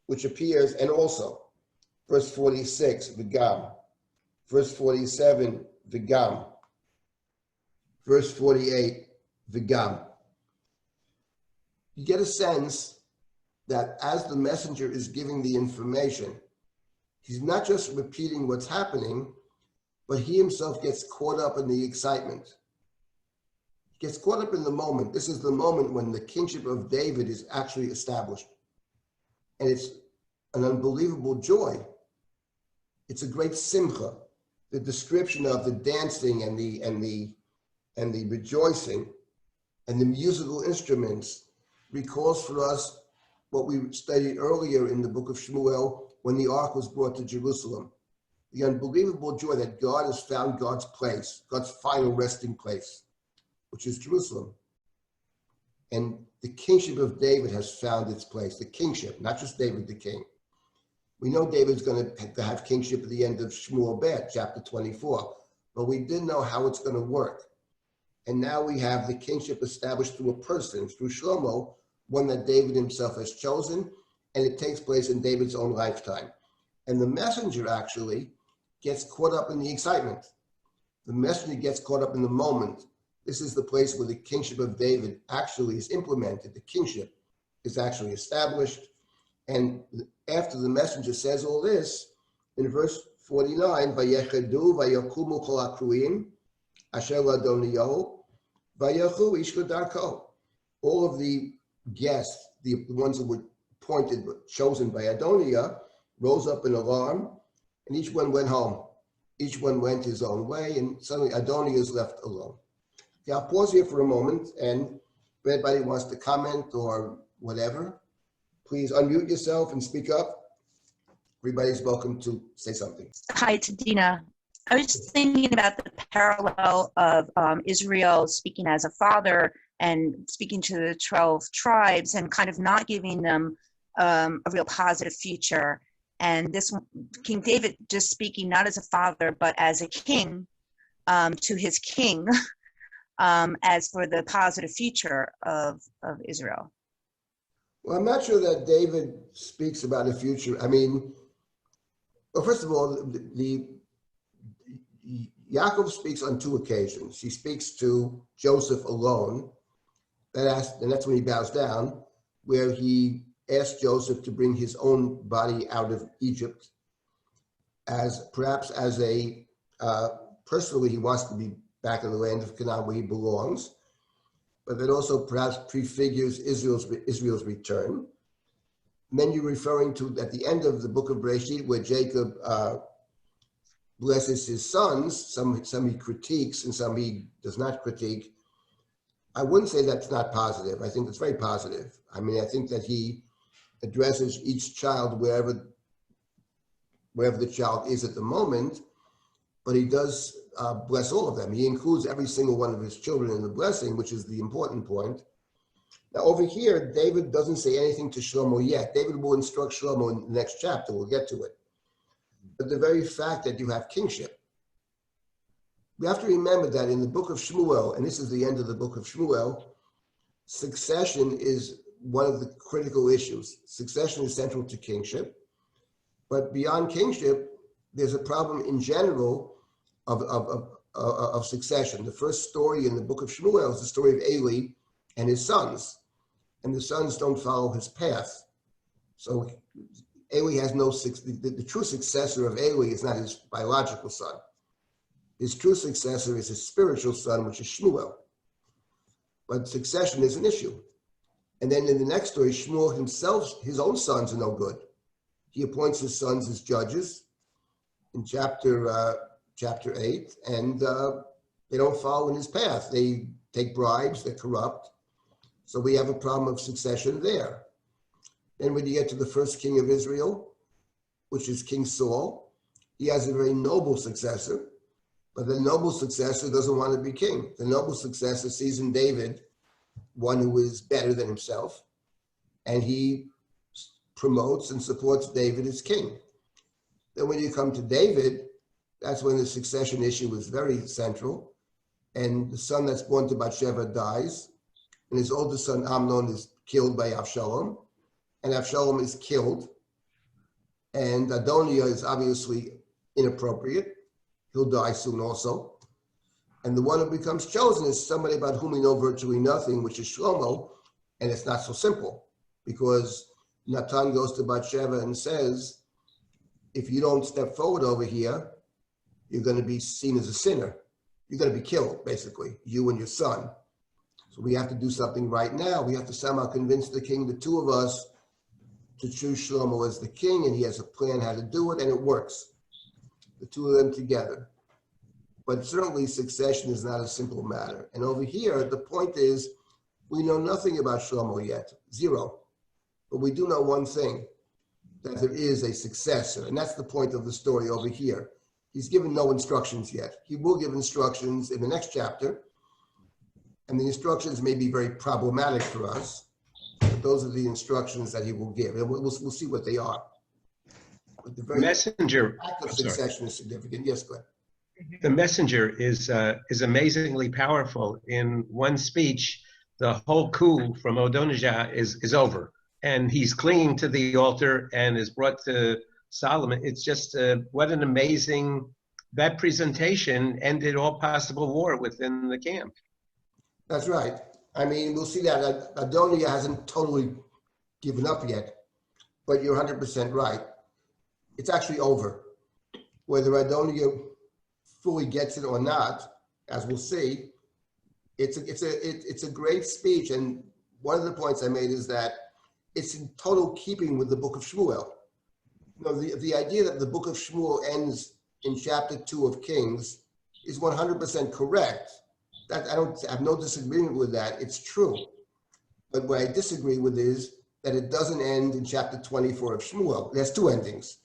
which appears, and also, verse 46, v'gam, verse 47, v'gam, verse 48, v'gam. You get a sense that as the messenger is giving the information, he's not just repeating what's happening, but he himself gets caught up in the excitement. He gets caught up in the moment. This is the moment when the kingship of David is actually established. And it's an unbelievable joy. It's a great simcha. The description of the dancing and the rejoicing and the musical instruments recalls for us what we studied earlier in the book of Shmuel when the ark was brought to Jerusalem. The unbelievable joy that God has found God's place, God's final resting place, which is Jerusalem. And the kingship of David has found its place, the kingship, not just David the king. We know David's going to have kingship at the end of Shmuel Bet, chapter 24. but we didn't know how it's going to work. And now we have the kingship established through a person, through Shlomo, one that David himself has chosen, and it takes place in David's own lifetime. And the messenger actually gets caught up in the excitement. The messenger gets caught up in the moment. This is the place where the kingship of David actually is implemented. The kingship is actually established. And after the messenger says all this, in verse 49, Vayechedu vayakumu kol hakruim asher ladoniyahu vayechu ish kedarko. All of the guests, the ones that were appointed, chosen by Adoniah, rose up in alarm, and each one went home. Each one went his own way, and suddenly Adoniah is left alone. Okay, I'll pause here for a moment, and if anybody wants to comment or whatever, please unmute yourself and speak up. Everybody's welcome to say something.
Hi, it's Dina. I was just thinking about the parallel of Israel speaking as a father and speaking to the 12 tribes and kind of not giving them a real positive future. And this King David just speaking not as a father, but as a king to his king as for the positive future of Israel.
Well, I'm not sure that David speaks about a future. I mean, well, first of all, Yaakov speaks on two occasions. He speaks to Joseph alone, and that's when he bows down, where he asked Joseph to bring his own body out of Egypt, as perhaps as a personally he wants to be back in the land of Canaan where he belongs, but that also perhaps prefigures Israel's return. And then you're referring to at the end of the book of Bereshit, where Jacob blesses his sons. Some he critiques and some he does not critique. I wouldn't say that's not positive. I think it's very positive. I mean, I think that he addresses each child wherever the child is at the moment, but he does bless all of them. He includes every single one of his children in the blessing, which is the important point. Now over here, David doesn't say anything to Shlomo yet. David will instruct Shlomo in the next chapter. We'll get to it. But the very fact that you have kingship, we have to remember that in the book of Shmuel, and this is the end of the book of Shmuel, succession is one of the critical issues. Succession is central to kingship, but beyond kingship, there's a problem in general of succession. The first story in the book of Shmuel is the story of Eli and his sons, and the sons don't follow his path. So Eli has the true successor of Eli is not his biological son. His true successor is his spiritual son, which is Shmuel. But succession is an issue. And then in the next story, Shmuel himself, his own sons are no good. He appoints his sons as judges in chapter 8, and they don't follow in his path. They take bribes, they're corrupt. So we have a problem of succession there. Then when you get to the first king of Israel, which is King Saul, he has a very noble successor, but the noble successor doesn't want to be king. The noble successor sees in David one who is better than himself, and he promotes and supports David as king. Then when you come to David, that's when the succession issue is very central, and the son that's born to Bathsheba dies, and his oldest son Amnon is killed by Avshalom, and Avshalom is killed, and Adoniah is obviously inappropriate. He'll die soon also. And the one who becomes chosen is somebody about whom we know virtually nothing, which is Shlomo, and it's not so simple, because Natan goes to Bathsheba and says, if you don't step forward over here, you're going to be seen as a sinner. You're going to be killed, basically, you and your son. So we have to do something right now. We have to somehow convince the king, the two of us, to choose Shlomo as the king, and he has a plan how to do it, and it works. The two of them together. But certainly succession is not a simple matter. And over here, the point is, we know nothing about Shlomo yet, zero. But we do know one thing, that there is a successor, and that's the point of the story over here. He's given no instructions yet. He will give instructions in the next chapter, and the instructions may be very problematic for us, but those are the instructions that he will give, and we'll see what they are. But the very
Messenger.
act of succession is significant. Yes, go ahead.
the messenger is amazingly powerful. In one speech, the whole coup from Adonijah is over, and he's clinging to the altar and is brought to Solomon. It's just what an amazing, that presentation ended all possible war within the camp.
That's right. I mean, we'll see that Adonijah hasn't totally given up yet, but you're 100% right. It's actually over. Whether Adonijah fully gets it or not, as we'll see, it's a great speech. And one of the points I made is that it's in total keeping with the book of Shmuel. You know, the idea that the book of Shmuel ends in chapter 2 of Kings is 100% correct. That I have no disagreement with that. It's true. But what I disagree with is that it doesn't end in chapter 24 of Shmuel. There's two endings.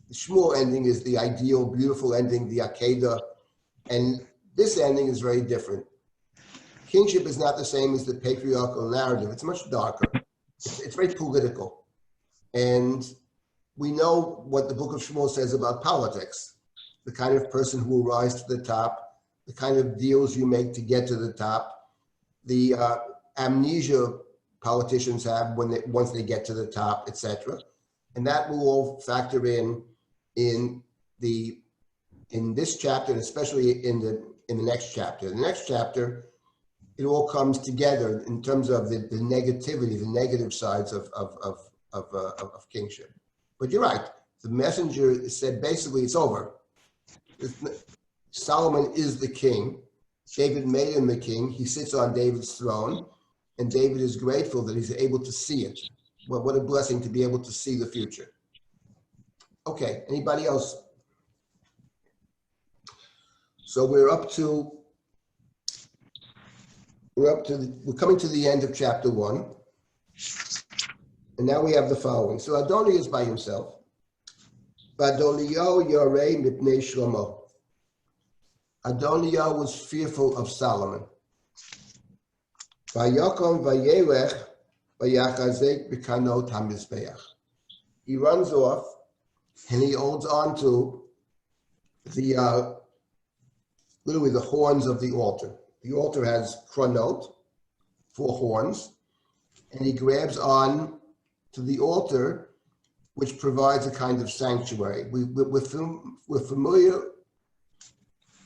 The Shmuel ending is the ideal, beautiful ending, the Akedah, and this ending is very different. Kingship is not the same as the patriarchal narrative. It's much darker. It's very political. And we know what the book of Shmuel says about politics, the kind of person who will rise to the top, the kind of deals you make to get to the top, the amnesia politicians have once they get to the top, etc. And that will all factor in this chapter, and especially in the next chapter. The next chapter, it all comes together in terms of the negativity, the negative sides of kingship. But you're right. The messenger said basically it's over. Solomon is the king. David made him the king. He sits on David's throne, and David is grateful that he's able to see it. Well, what a blessing to be able to see the future. Okay, anybody else? So we're coming to the end of chapter 1. And now we have the following. So Adonijah is by himself. Adonijah yarei mipnei Shlomo. Adonijah was fearful of Solomon. Vayakom vayelech vayachazek b'kanot hamizbeach. He runs off and he holds on to the literally the horns of the altar. The altar has kronot, 4 horns, and he grabs on to the altar, which provides a kind of sanctuary. We're familiar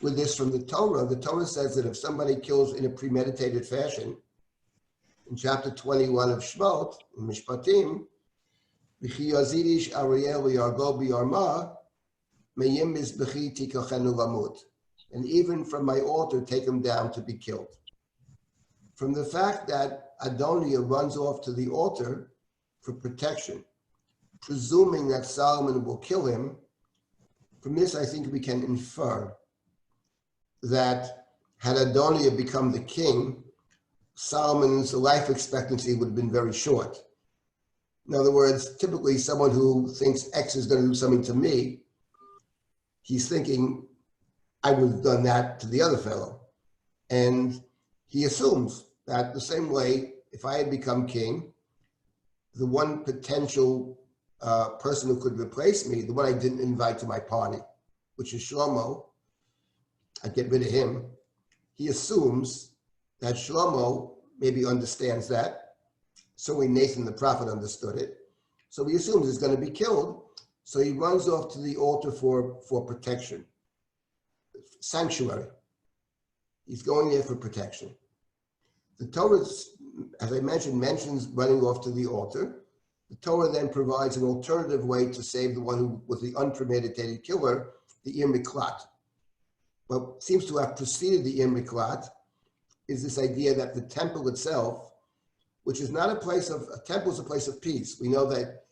with this from the Torah. The Torah says that if somebody kills in a premeditated fashion, in chapter 21 of Shmot, in Mishpatim, V'chi yazidish Ariel yargo b'yarma, meyim mizbechi tikochenu lamut. And even from my altar, take him down to be killed. From the fact that Adonijah runs off to the altar for protection, presuming that Solomon will kill him, from this I think we can infer that had Adonijah become the king, Solomon's life expectancy would have been very short. In other words, typically someone who thinks X is going to do something to me, he's thinking, I would have done that to the other fellow. And he assumes that the same way, if I had become king, the one potential person who could replace me, the one I didn't invite to my party, which is Shlomo, I'd get rid of him. He assumes that Shlomo maybe understands that. Certainly Nathan the prophet understood it. So he assumes he's going to be killed. So he runs off to the altar for protection. Sanctuary. He's going there for protection. The Torah, as I mentioned, mentions running off to the altar. The Torah then provides an alternative way to save the one who was the unpremeditated killer, the Ir Miklat. What seems to have preceded the Ir Miklat is this idea that the temple itself, which is not a temple is a place of peace. We know that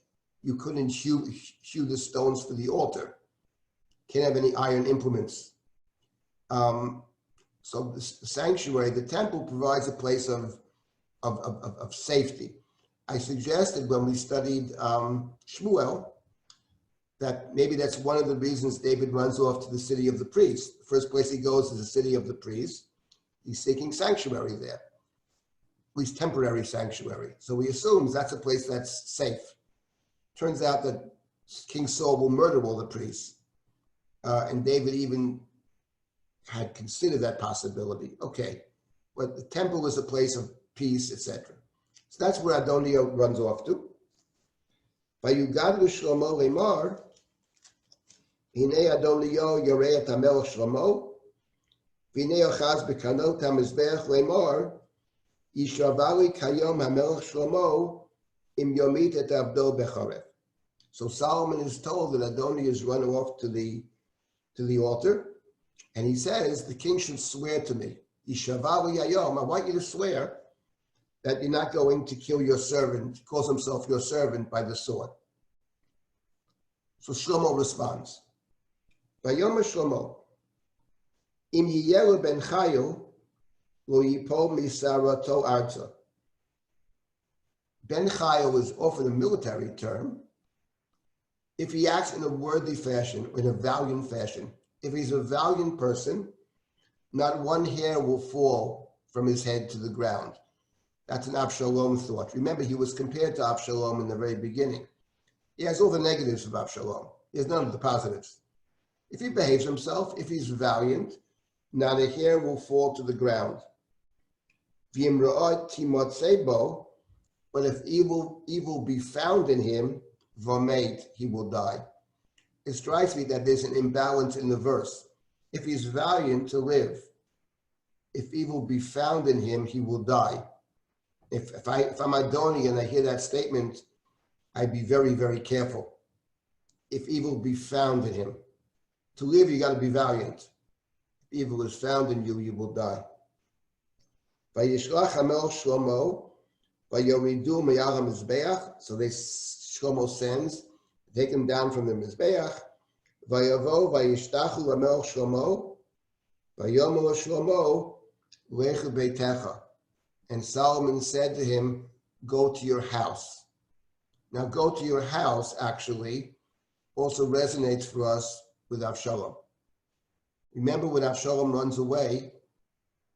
you couldn't hew the stones for the altar. Can't have any iron implements. So the sanctuary, the temple, provides a place of safety. I suggested when we studied Shmuel that maybe that's one of the reasons David runs off to the city of the priests. The first place he goes is the city of the priests. He's seeking sanctuary there, at least temporary sanctuary. So he assumes that's a place that's safe. Turns out that King Saul will murder all the priests. And David even had considered that possibility. Okay, but the temple is a place of peace, etc. So that's where Adoniah runs off to. Vayugad Shlomo lemar, hine Adoniah yoreh et hamelech Shlomo, v'hine ochaz bekanot hamizbech lemar, yishavali kayom hamelech Shlomo, im yomit et avdo becharev. So Solomon is told that Adoniah is running off to the altar, and he says, the king should swear to me. Yishavali hayom, I want you to swear that you're not going to kill your servant, calls himself your servant, by the sword. So Shlomo responds, Vayom Shlomo, im yiyelu ben chayu, lo yipol misarato arza. Ben chayu is often a military term. If he acts in a worthy fashion, in a valiant fashion, if he's a valiant person, not one hair will fall from his head to the ground. That's an Avshalom thought. Remember, he was compared to Avshalom in the very beginning. He has all the negatives of Avshalom. He has none of the positives. If he behaves himself, if he's valiant, not a hair will fall to the ground. But if evil be found in him, v'meit, he will die. It strikes me that there's an imbalance in the verse. If he's valiant to live, if evil be found in him, he will die. If I'm Adoniah and I hear that statement, I'd be very, very careful. If evil be found in him. To live, you got to be valiant. If evil is found in you, you will die. Vayishlach hamelech Shlomo, vayoridu meyal hamizbeach. So Shlomo sends, take him down from the mizbeach. Vayavo vayishtachu hamelech Shlomo, vayomer Shlomo lechu beitecha. And Solomon said to him, go to your house. Now, go to your house actually also resonates for us with Avshalom. Remember when Avshalom runs away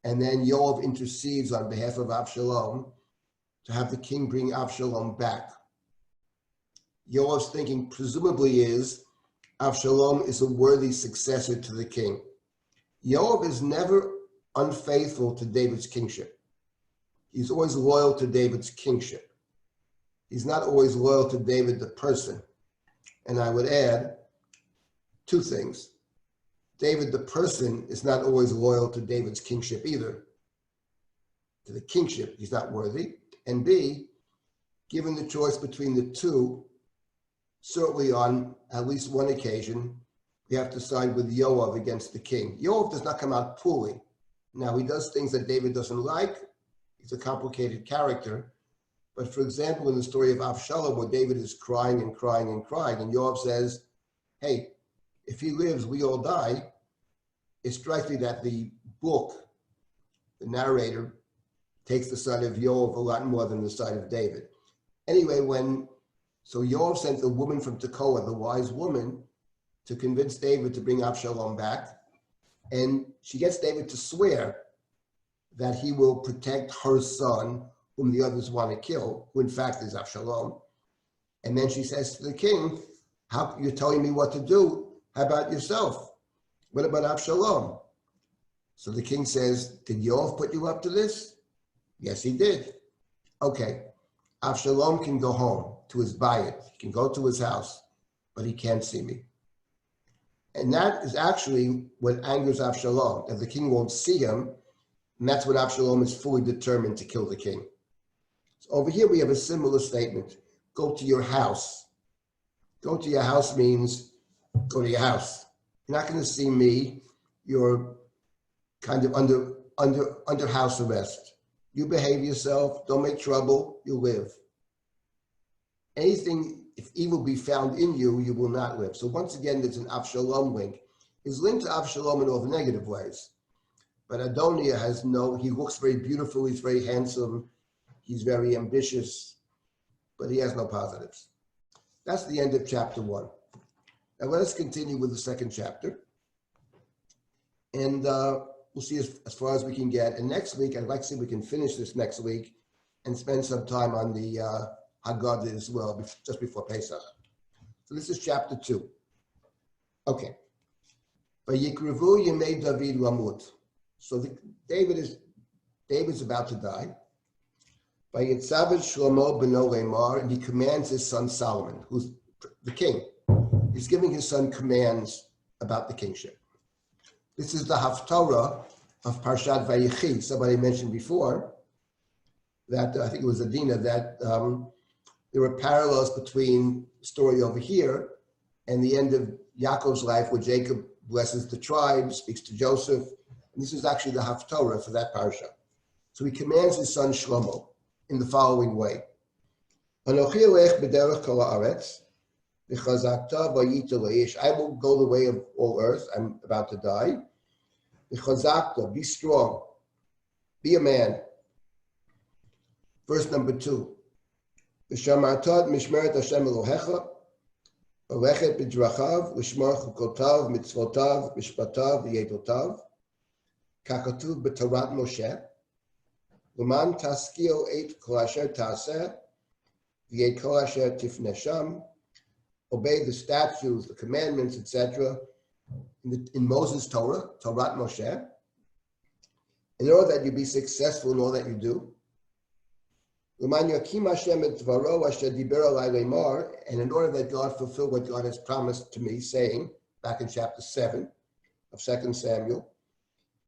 and then Yoav intercedes on behalf of Avshalom to have the king bring Avshalom back. Yoav's thinking presumably is Avshalom is a worthy successor to the king. Yoav is never unfaithful to David's kingship. He's always loyal to David's kingship. He's not always loyal to David the person. And I would add two things. David the person is not always loyal to David's kingship either. To the kingship, he's not worthy. And B, given the choice between the two, certainly on at least one occasion, we have to side with Yoav against the king. Yoav does not come out poorly. Now, he does things that David doesn't like. He's a complicated character. But for example, in the story of Avshalom, where David is crying and crying and crying, and Yoav says, hey, if he lives, we all die. It strikes me that the book, the narrator, takes the side of Yoav a lot more than the side of David. Anyway, so Yoav sent the woman from Tekoa, the wise woman, to convince David to bring Avshalom back. And she gets David to swear that he will protect her son, whom the others want to kill, who in fact is Avshalom. And then she says to the king, how you're telling me what to do? How about yourself? What about Avshalom? So the king says, did Yoav put you up to this? Yes, he did. Okay, Avshalom can go home to his bayit. He can go to his house, but he can't see me. And that is actually what angers Avshalom, that the king won't see him. And that's when Avshalom is fully determined to kill the king. So over here we have a similar statement. Go to your house. Go to your house means go to your house. You're not going to see me. You're kind of under house arrest. You behave yourself. Don't make trouble. You live. Anything, if evil be found in you, you will not live. So once again, there's an Avshalom link. He's linked to Avshalom in all the negative ways. But Adoniah he looks very beautiful, he's very handsome, he's very ambitious, but he has no positives. That's the end of chapter 1. Now let us continue with the second chapter. And we'll see as far as we can get. And next week, I'd like to see if we can finish this next week and spend some time on the Haggadah as well, just before Pesach. So this is chapter 2. Okay. Vayikrevu Yemei David Lamut. So David's about to die. Vayitzavet Shlomo beno Lemar, and he commands his son Solomon, who's the king. He's giving his son commands about the kingship. This is the Haftarah of Parshat Vayechi. Somebody mentioned before that, I think it was Adina, that there were parallels between the story over here and the end of Yaakov's life, where Jacob blesses the tribe, speaks to Joseph. And this is actually the Haftarah for that parsha. So he commands his son Shlomo in the following way. Anochi elech b'derech kol haaretz, v'chazakta v'yita leish. I will go the way of all earth. I'm about to die. V'chazakta, be strong. Be a man. Verse number 2. V'shamartad mishmeret Hashem Elohecha, v'lechet b'drachav, v'shmor chukotav, mitzvotav, mishpatav, v'yedotav, kakatuv b'torat Moshe, L'man taskio et kol asher ta'aseh, v'yet kol asher tifnesham. Obey the statutes, the commandments, etc. in Moses' Torah, Torat Moshe, in order that you be successful in all that you do. L'man yakim Hashem et dvaro asher diber alai leimar, and in order that God fulfill what God has promised to me, saying, back in chapter 7 of 2 Samuel,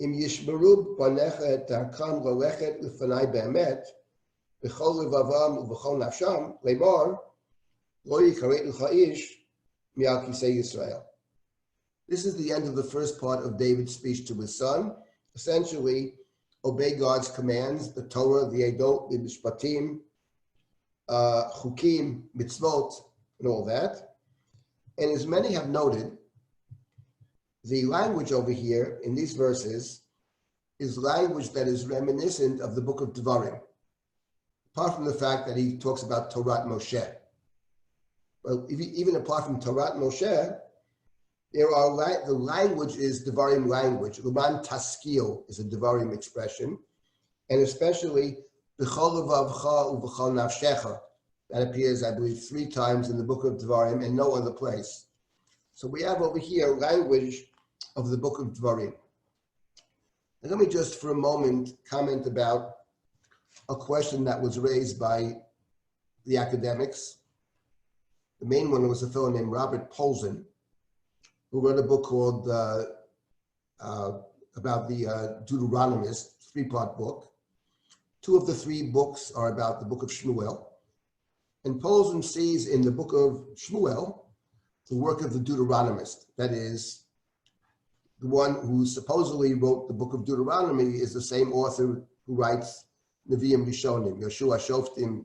Im yishmeru banecha et darkam lalechet l'fanai be'emet, b'chol levavam u'b'chol nafsham, leimar, lo yikaret l'cha'ish mi'al kisei Yisrael. This is the end of the first part of David's speech to his son. Essentially, obey God's commands, the Torah, the Edot, the Mishpatim, Chukim, Mitzvot, and all that. And as many have noted, the language over here in these verses is language that is reminiscent of the book of Devarim, apart from the fact that he talks about Torat Moshe. Well, even apart from Torat Moshe, the language is Devarim language. L'man taskio is a Devarim expression, and especially b'chol levavcha u'b'chol nafshecha. That appears, I believe, 3 times in the book of Devarim and no other place. So we have over here language of the book of Devarim. And let me just for a moment comment about a question that was raised by the academics. The main one was a fellow named Robert Polzin, who wrote a book called about the Deuteronomist, 3-part book. 2 of the 3 books are about the book of Shmuel. And Polzin sees in the book of Shmuel the work of the Deuteronomist. That is, the one who supposedly wrote the book of Deuteronomy is the same author who writes Nevi'im Rishonim, Yoshua Shoftim,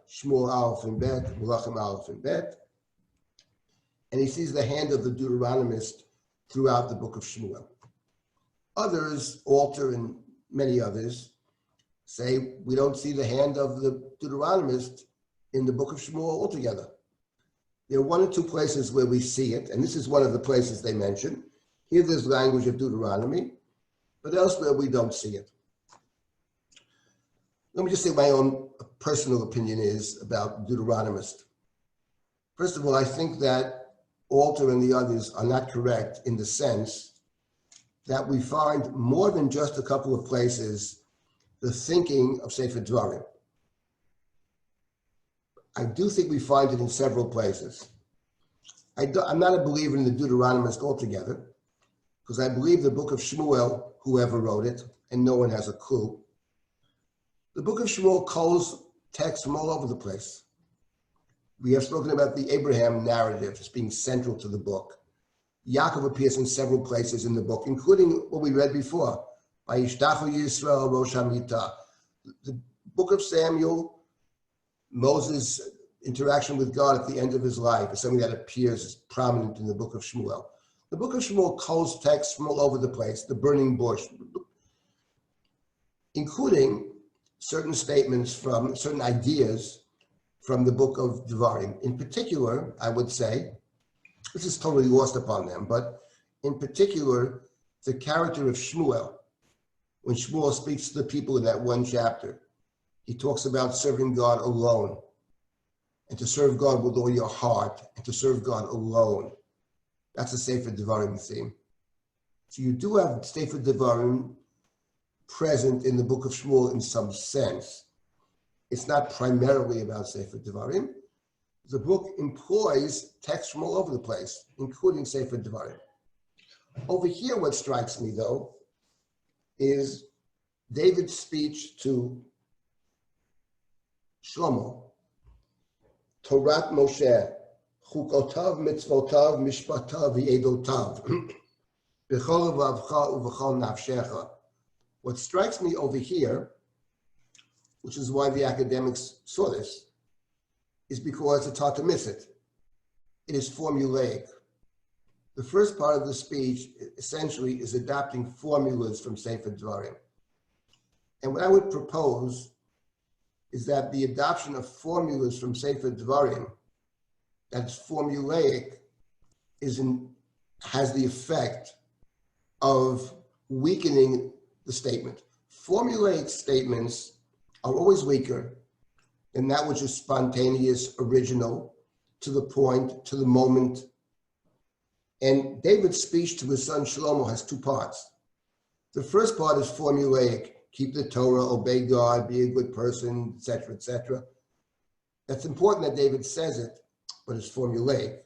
Shmuel Aleph and Bet, Melachim Aleph and Bet. And he sees the hand of the Deuteronomist throughout the book of Shmuel. Others, Alter and many others, say we don't see the hand of the Deuteronomist in the book of Shmuel altogether. There are 1 or 2 places where we see it, and this is one of the places they mention. Here there's language of Deuteronomy, but elsewhere we don't see it. Let me just say my own personal opinion is about Deuteronomist. First of all, I think that Alter and the others are not correct in the sense that we find more than just a couple of places the thinking of Sefer Dvarim. I do think we find it in several places. I'm not a believer in the Deuteronomist altogether, because I believe the book of Shmuel, whoever wrote it, and no one has a clue. The book of Shmuel calls texts from all over the place. We have spoken about the Abraham narrative as being central to the book. Yaakov appears in several places in the book, including what we read before, by Yishtachu Yisrael Rosh Hamita. The book of Samuel, Moses' interaction with God at the end of his life, is something that appears as prominent in the book of Shmuel. The book of Shmuel calls texts from all over the place, the burning bush, including certain statements from certain ideas from the book of Devarim. In particular, I would say, this is totally lost upon them, but in particular, the character of Shmuel. When Shmuel speaks to the people in that 1 chapter, he talks about serving God alone, and to serve God with all your heart, and to serve God alone. That's a Sefer Devarim theme. So you do have Sefer Devarim present in the book of Shmuel in some sense. It's not primarily about Sefer Devarim. The book employs text from all over the place, including Sefer Devarim. Over here, what strikes me, though, is David's speech to Shlomo, Torat Moshe, Chukotav, Mitzvotav, Mishpatav, V'edotav, B'chol v'avcha u'v'chol nafshecha. What strikes me over here, which is why the academics saw this, is because it's hard to miss it. It is formulaic. The first part of the speech essentially is adapting formulas from Sefer Devarim. And what I would propose is that the adoption of formulas from Sefer Devarim that's formulaic has the effect of weakening the statement. Formulaic statements are always weaker than that which is spontaneous, original, to the point, to the moment. And David's speech to his son Shlomo has two parts. The first part is formulaic: keep the Torah, obey God, be a good person, etc., etc. That's important that David says it, but it's formulaic.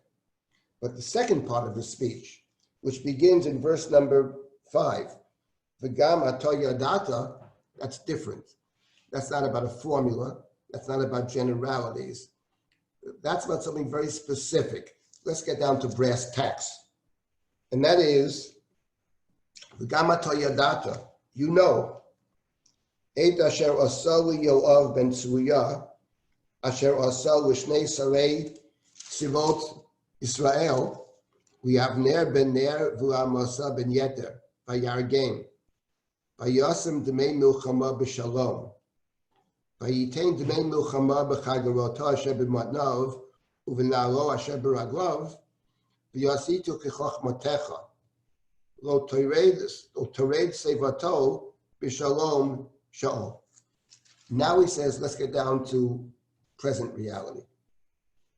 But the second part of the speech, which begins in verse number 5, V'gam ato yadata, that's different. That's not about a formula. That's not about generalities. That's about something very specific. Let's get down to brass tacks. And that is, V'gam ato yadata, you know, Et asher asal Yoav ben Tzuya, asher asal l'shnei sarei tzivot Israel, v'Avner ben Ner v'Amasa ben Yeter, v'Yargem, v'Yasem d'mei milchama b'shalom, v'Yitein d'mei milchama b'chagarota asher b'matnav, u'v'nalo asher b'raglav, v'Yasitu k'chochmatecha, lo tored sevato b'shalom Sha'ol. Now he says, let's get down to present reality.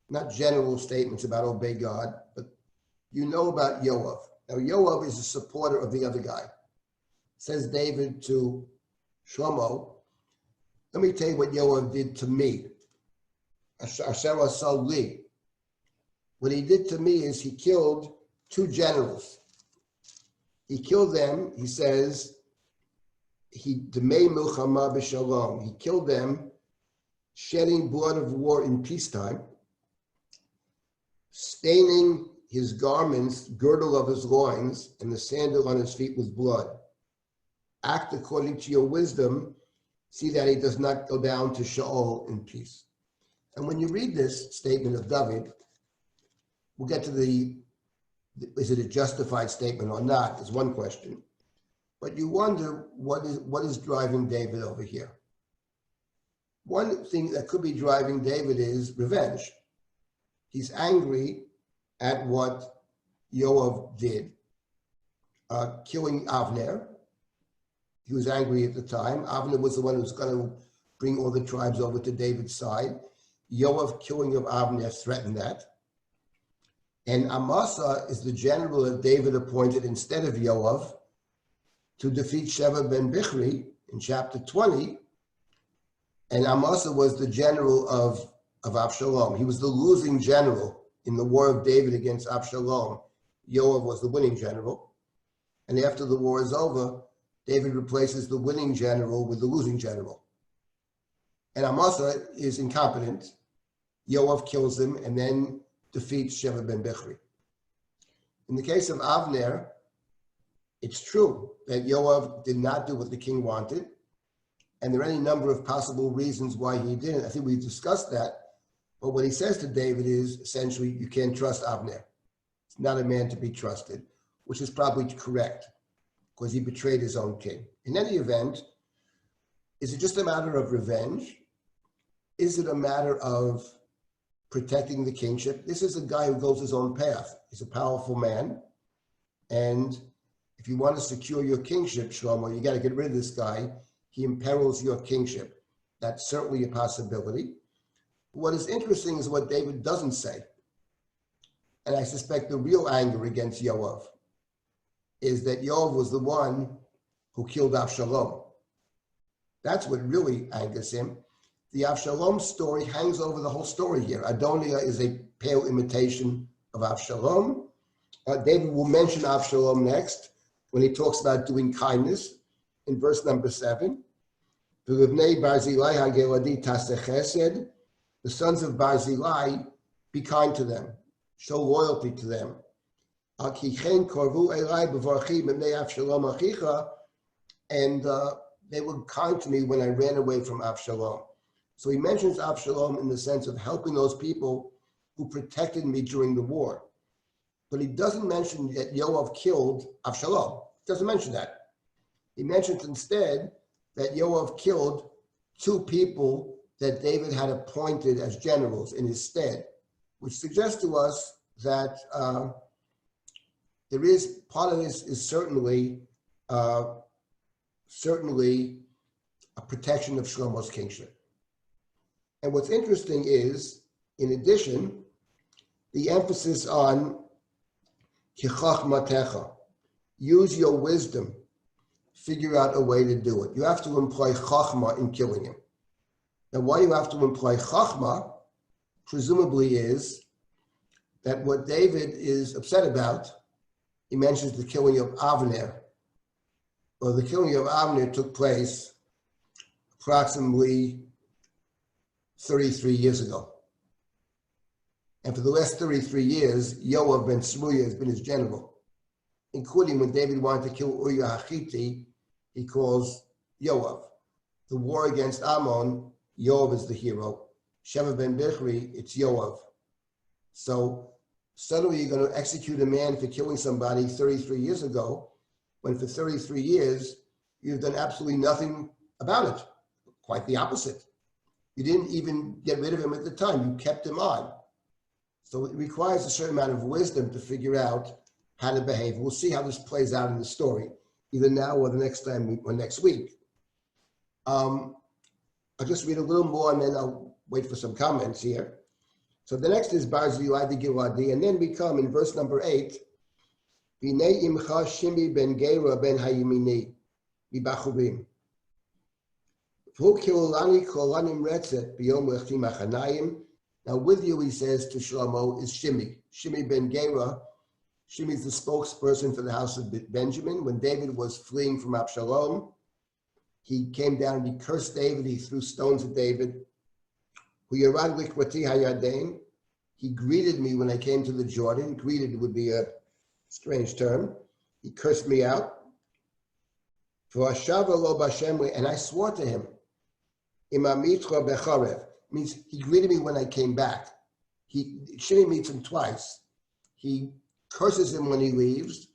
Not general statements about obey God, but you know about Yoav. Now Yoav is a supporter of the other guy. Says David to Shlomo, let me tell you what Yoav did to me. Asher asal li. What he did to me is he killed two generals. He killed them, he says, he killed them, shedding blood of war in peacetime, staining his garments, girdle of his loins, and the sandal on his feet with blood. Act according to your wisdom, see that he does not go down to Sheol in peace. And when you read this statement of David, we'll get to is it a justified statement or not, is one question. But you wonder what is driving David over here. One thing that could be driving David is revenge. He's angry at what Yoav did, killing Avner. He was angry at the time. Avner was the one who was going to bring all the tribes over to David's side. Yoav killing of Avner threatened that. And Amasa is the general that David appointed instead of Yoav to defeat Sheva ben Bichri in chapter 20. And Amasa was the general of Avshalom. He was the losing general in the war of David against Avshalom. Yoav was the winning general. And after the war is over, David replaces the winning general with the losing general. And Amasa is incompetent. Yoav kills him and then defeats Sheva ben Bichri. In the case of Avner, it's true that Yoav did not do what the king wanted, and there are any number of possible reasons why he didn't. I think we discussed that, but what he says to David is essentially, you can't trust Avner. It's not a man to be trusted, which is probably correct, because he betrayed his own king. In any event, is it just a matter of revenge? Is it a matter of protecting the kingship? This is a guy who goes his own path. He's a powerful man, and if you want to secure your kingship, Shlomo, you got to get rid of this guy. He imperils your kingship. That's certainly a possibility. What is interesting is what David doesn't say. And I suspect the real anger against Yoav is that Yoav was the one who killed Avshalom. That's what really angers him. The Avshalom story hangs over the whole story here. Adoniah is a pale imitation of Avshalom. David will mention Avshalom next when he talks about doing kindness in verse number 7. The sons of Barzillai, be kind to them, show loyalty to them. And they were kind to me when I ran away from Avshalom. So he mentions Avshalom in the sense of helping those people who protected me during the war. But he doesn't mention that Yoav killed Avshalom. He doesn't mention that. He mentions instead that Yoav killed 2 people that David had appointed as generals in his stead, which suggests to us that there is, part of this is certainly a protection of Shlomo's kingship. And what's interesting is, in addition, the emphasis on kichachmatecha, use your wisdom, figure out a way to do it. You have to employ chachma in killing him. Now, why you have to employ chachma, presumably, is that what David is upset about, he mentions the killing of Avner. Well, the killing of Avner took place approximately 33 years ago. And for the last 33 years, Yoav ben Tzruya has been his general, including when David wanted to kill Uriah Hachiti, he calls Yoav. The war against Ammon, Yoav is the hero. Sheva ben Bichri, it's Yoav. So suddenly you're going to execute a man for killing somebody 33 years ago, when for 33 years, you've done absolutely nothing about it. Quite the opposite. You didn't even get rid of him at the time. You kept him on. So it requires a certain amount of wisdom to figure out how to behave. We'll see how this plays out in the story, either now or the next time or next week. I'll just read a little more and then I'll wait for some comments here. So the next is Barzillai the Giladi, and then we come in verse number 8. V'nei imcha Shimi ben Gera ben Hayimini mibachurim. V'hu kilolani kolanim retzet b'yom lechti machanayim. Now with you, he says to Shlomo, is Shimi. Shimi ben Gera. Shimi is the spokesperson for the house of Benjamin. When David was fleeing from Absalom, he came down and he cursed David. He threw stones at David. He greeted me when I came to the Jordan. Greeted would be a strange term. He cursed me out. And I swore to him. Means he greeted me when I came back. Shimi meets him twice. He curses him when he leaves.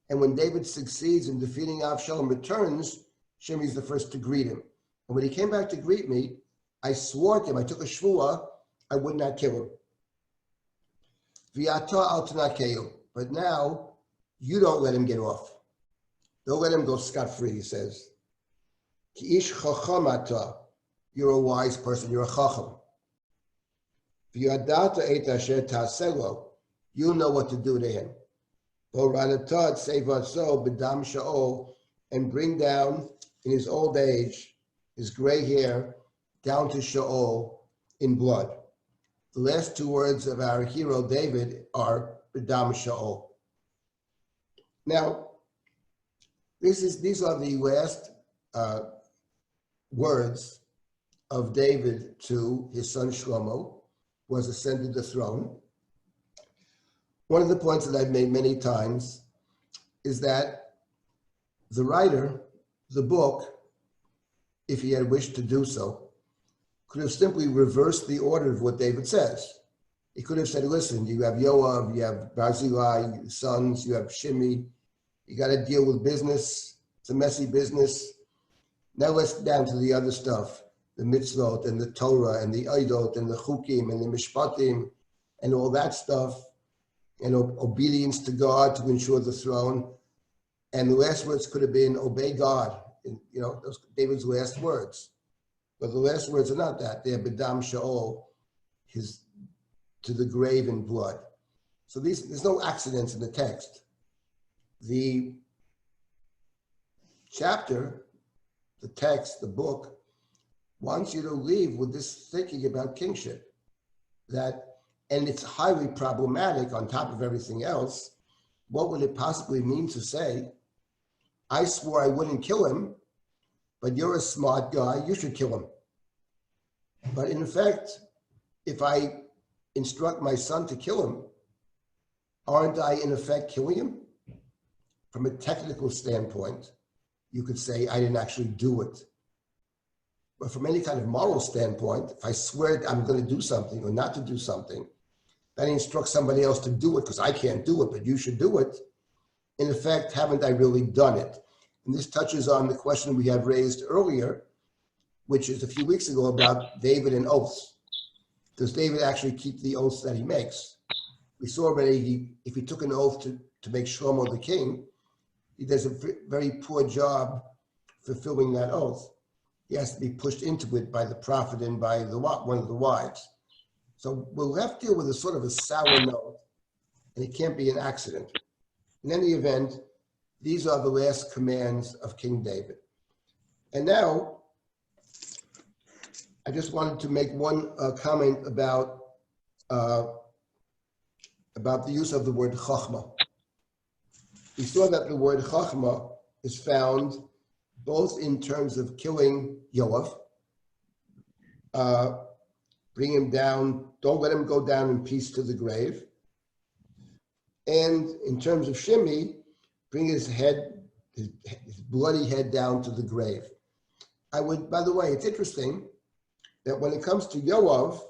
And when David succeeds in defeating Avshalom, returns, Shimi is the first to greet him. And when he came back to greet me, I swore to him, I took a shvuah, I would not kill him. But now, you don't let him get off. Don't let him go scot-free, he says. You're a wise person, you're a chacham. You know what to do to him. And bring down in his old age, his gray hair, down to Sheol in blood. The last 2 words of our hero David are B'dam Sheol. Now, these are the last words of David to his son Shlomo, who has ascended the throne. One of the points that I've made many times is that the writer, the book, if he had wished to do so, could have simply reversed the order of what David says. He could have said, listen, you have Yoav, you have Barzillai, sons, you have Shimi, you got to deal with business, it's a messy business. Now let's get down to the other stuff, the mitzvot and the Torah and the Eidot and the Chukim and the Mishpatim and all that stuff, and obedience to God to ensure the throne. And the last words could have been, obey God. And, those David's last words. But the last words are not that. They're B'dam Sheol, to the grave in blood. So there's no accidents in the text. The chapter, the text, the book, wants you to leave with this thinking about kingship. And it's highly problematic on top of everything else. What would it possibly mean to say, I swore I wouldn't kill him, but you're a smart guy, you should kill him. But in effect, if I instruct my son to kill him, aren't I in effect killing him? From a technical standpoint, you could say I didn't actually do it. But from any kind of moral standpoint, if I swear I'm going to do something or not to do something, then I instruct somebody else to do it because I can't do it, but you should do it. In effect, haven't I really done it? And this touches on the question we had raised earlier, which is a few weeks ago about David and oaths. Does David actually keep the oaths that he makes? We saw already if he took an oath to make Shlomo the king, he does a very poor job fulfilling that oath. He has to be pushed into it by the prophet and by one of the wives. So we're left here with a sort of a sour note, and it can't be an accident. In any event, these are the last commands of King David. And now, I just wanted to make one comment about the use of the word chachma. We saw that the word chachma is found both in terms of killing Yoav, bring him down, don't let him go down in peace to the grave, and in terms of Shimei, bring his bloody head down to the grave. By the way, it's interesting that when it comes to Yoav, it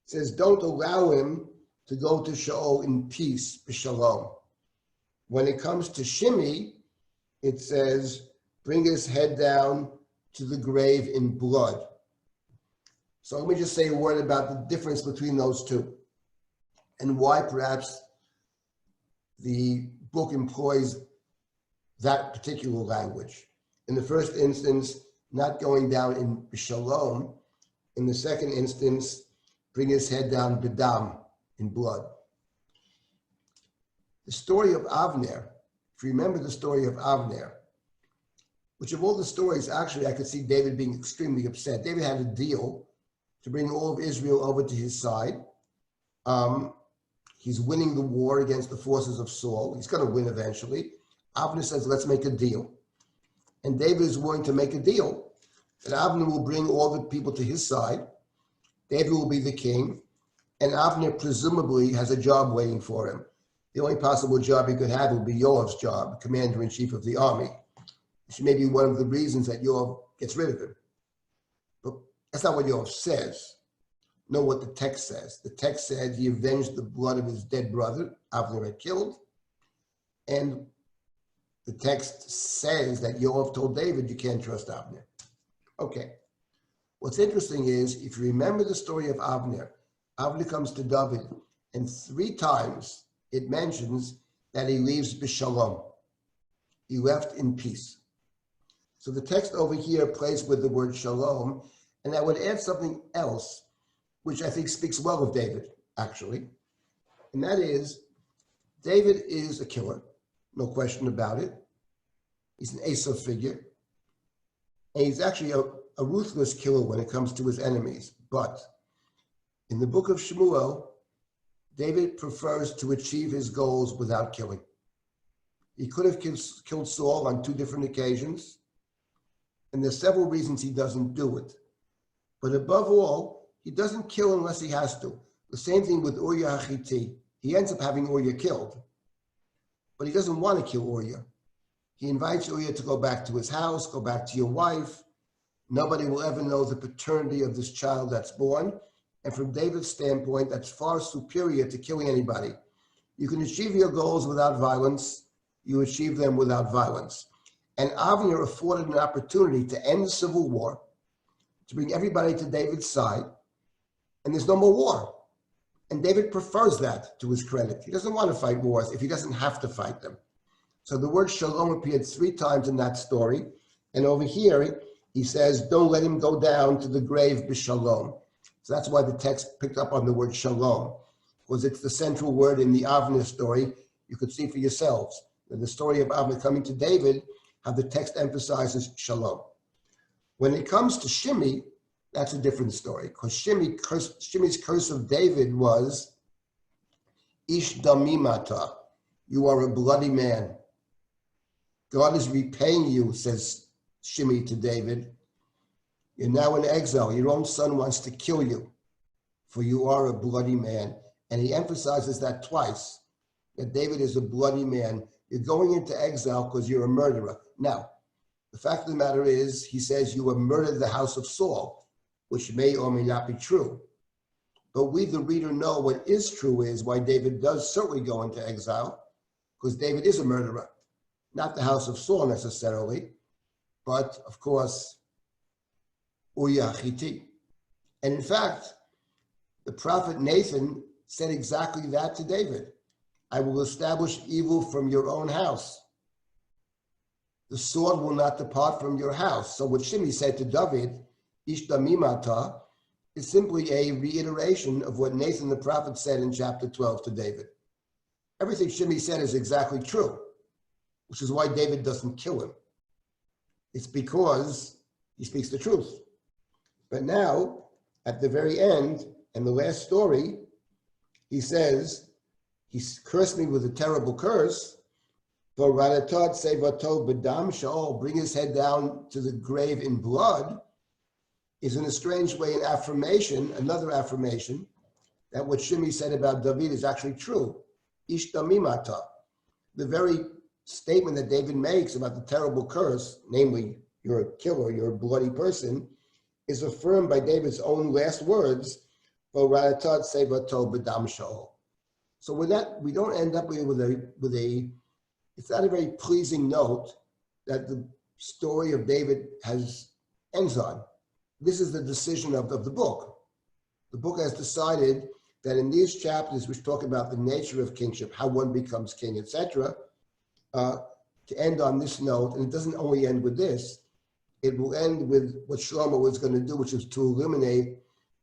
says, don't allow him to go to Sheol in peace, b'shalom. When it comes to Shimei, it says, bring his head down to the grave in blood. So let me just say a word about the difference between those two and why perhaps the book employs that particular language. In the first instance, not going down in b'shalom. In the second instance, bring his head down b'dam, in blood. The story of Avner, if you remember the story of Avner, which of all the stories, actually, I could see David being extremely upset. David had a deal to bring all of Israel over to his side. He's winning the war against the forces of Saul. He's going to win eventually. Avner says, let's make a deal. And David is willing to make a deal that Avner will bring all the people to his side. David will be the king. And Avner presumably has a job waiting for him. The only possible job he could have would be Yoav's job, commander-in-chief of the army, which may be one of the reasons that Yoav gets rid of him. But that's not what Yoav says. Know what the text says. The text said he avenged the blood of his dead brother, Avner had killed. And the text says that Yoav told David, you can't trust Avner. Okay. What's interesting is, if you remember the story of Avner, Avner comes to David, and 3 times it mentions that he leaves b'shalom. He left in peace. So the text over here plays with the word shalom, and I would add something else, which I think speaks well of David, actually. And that is, David is a killer, no question about it. He's an Esau figure. And he's actually a ruthless killer when it comes to his enemies. But in the book of Shmuel, David prefers to achieve his goals without killing. He could have killed Saul on 2 different occasions, and there's several reasons he doesn't do it. But above all, he doesn't kill unless he has to. The same thing with Uriah HaChitti. He ends up having Uriah killed, but he doesn't want to kill Uriah. He invites Uriah to go back to his house, go back to your wife. Nobody will ever know the paternity of this child that's born. And from David's standpoint, that's far superior to killing anybody. You can achieve your goals without violence. You achieve them without violence. And Avner afforded an opportunity to end the civil war, to bring everybody to David's side, and there's no more war. And David prefers that, to his credit. He doesn't want to fight wars if he doesn't have to fight them. So the word shalom appeared 3 times in that story. And over here, he says, don't let him go down to the grave b'shalom. So that's why the text picked up on the word shalom, because it's the central word in the Avner story. You could see for yourselves. In the story of Avner coming to David, how the text emphasizes shalom. When it comes to Shimei, that's a different story, because Shimei's curse of David was, Ish damimata, you are a bloody man. God is repaying you, says Shimei to David. You're now in exile. Your own son wants to kill you, for you are a bloody man. And he emphasizes that twice, that David is a bloody man. You're going into exile because you're a murderer. Now, the fact of the matter is, he says you have murdered the house of Saul, which may or may not be true. But we, the reader, know what is true is why David does certainly go into exile, because David is a murderer. Not the house of Saul necessarily, but of course, Uriah Hittite. And in fact, the prophet Nathan said exactly that to David. I will establish evil from your own house. The sword will not depart from your house. So what Shimei said to David, Ish damimata, is simply a reiteration of what Nathan the prophet said in chapter 12 to David. Everything Shimei said is exactly true, which is why David doesn't kill him. It's because he speaks the truth. But now, at the very end, and the last story, he says, he cursed me with a terrible curse, for Radatad Sevato Badam Shaol, bring his head down to the grave in blood, is in a strange way an affirmation, another affirmation, that what Shimei said about David is actually true. Ish damimata. The very statement that David makes about the terrible curse, namely, you're a killer, you're a bloody person, is affirmed by David's own last words, so with that, we don't end up with a, it's not a very pleasing note that the story of David ends on. This is the decision of the book. The book has decided that in these chapters, which talk about the nature of kingship, how one becomes king, etc., to end on this note, and it doesn't only end with this, it will end with what Shlomo was going to do, which is to eliminate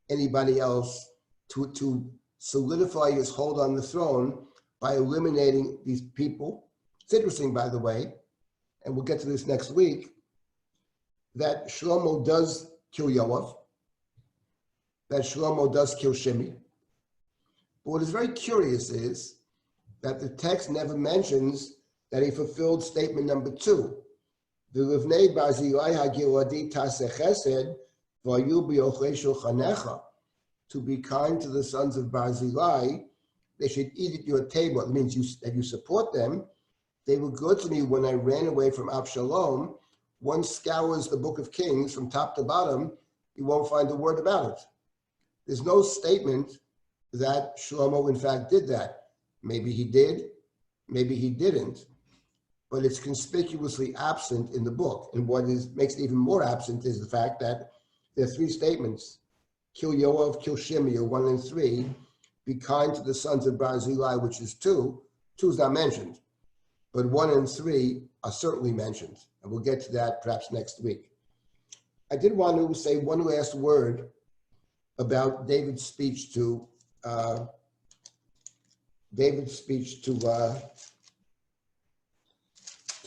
anybody else, to solidify his hold on the throne by eliminating these people. It's interesting, by the way, and we'll get to this next week, that Shlomo does kill Yoav, that Shlomo does kill Shimei. But what is very curious is that the text never mentions that he fulfilled statement number 2. To be kind to the sons of Barzillai, they should eat at your table. It means that you support them. They were good to me when I ran away from Absalom. One scours the book of Kings from top to bottom, you won't find a word about it. There's no statement that Shlomo in fact did that. Maybe he did, maybe he didn't, but it's conspicuously absent in the book. And what makes it even more absent is the fact that there are 3 statements: kill Yoav, kill Shimei, 1 and 3, be kind to the sons of Barzillai, which is 2. 2 is not mentioned, but 1 and 3 are certainly mentioned. And we'll get to that perhaps next week. I did want to say one last word about David's speech to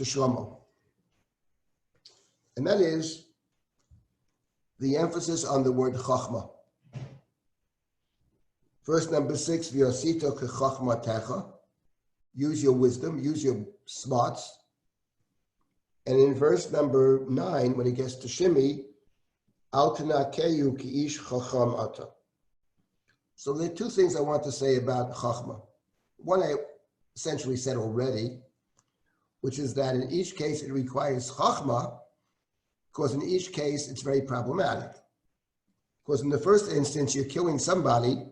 Shlomo. And that is the emphasis on the word chachma. Verse number 6, v'yosito kechachmatecha, use your wisdom, use your smarts. And in verse number 9, when he gets to Shimei, al tenakeyu ki ish chacham ata. So there are 2 things I want to say about chachma. One I essentially said already, which is that in each case it requires chachma, because in each case it's very problematic. Because in the first instance, you're killing somebody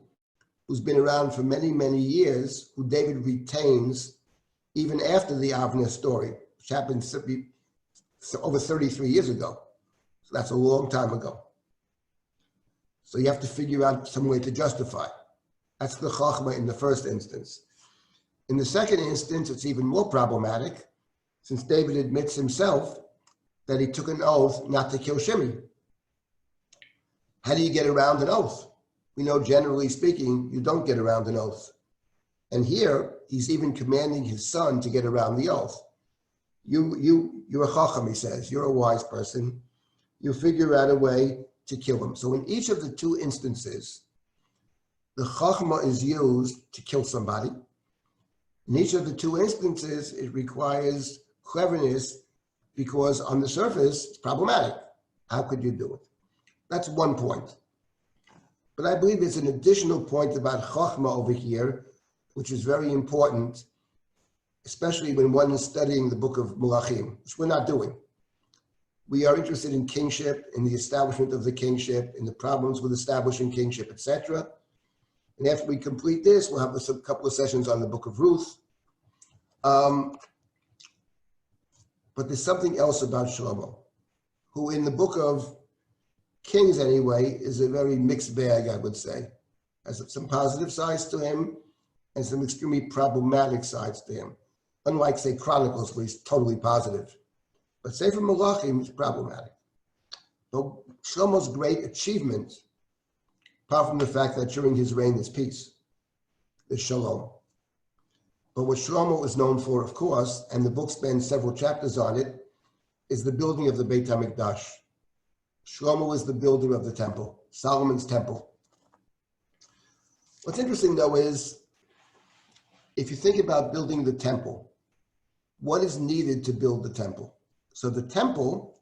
who's been around for many, many years, who David retains even after the Avner story, which happened over 33 years ago. So that's a long time ago. So you have to figure out some way to justify. That's the chachma in the first instance. In the second instance, it's even more problematic, since David admits himself that he took an oath not to kill Shimei. How do you get around an oath? We know, generally speaking, you don't get around an oath. And here, he's even commanding his son to get around the oath. You're a chacham, he says. You're a wise person. You figure out a way to kill him. So in each of the two instances, the chachma is used to kill somebody. In each of the two instances, it requires cleverness because on the surface, it's problematic. How could you do it? That's one point. But I believe there's an additional point about chachma over here, which is very important, especially when one is studying the book of Malachim, which we're not doing. We are interested in kingship, in the establishment of the kingship, in the problems with establishing kingship, etc. And after we complete this, we'll have a couple of sessions on the book of Ruth. But there's something else about Shlomo, who in the book of Kings anyway is a very mixed bag, I would say. Has some positive sides to him and some extremely problematic sides to him. Unlike, say, Chronicles, where he's totally positive. But Sefer Malachim is problematic. But Shlomo's great achievement, apart from the fact that during his reign there's peace, there's shalom. But what Shlomo is known for, of course, and the book spends several chapters on it, is the building of the Beit HaMikdash. Shlomo is the builder of the temple, Solomon's temple. What's interesting, though, is if you think about building the temple, what is needed to build the temple? So the temple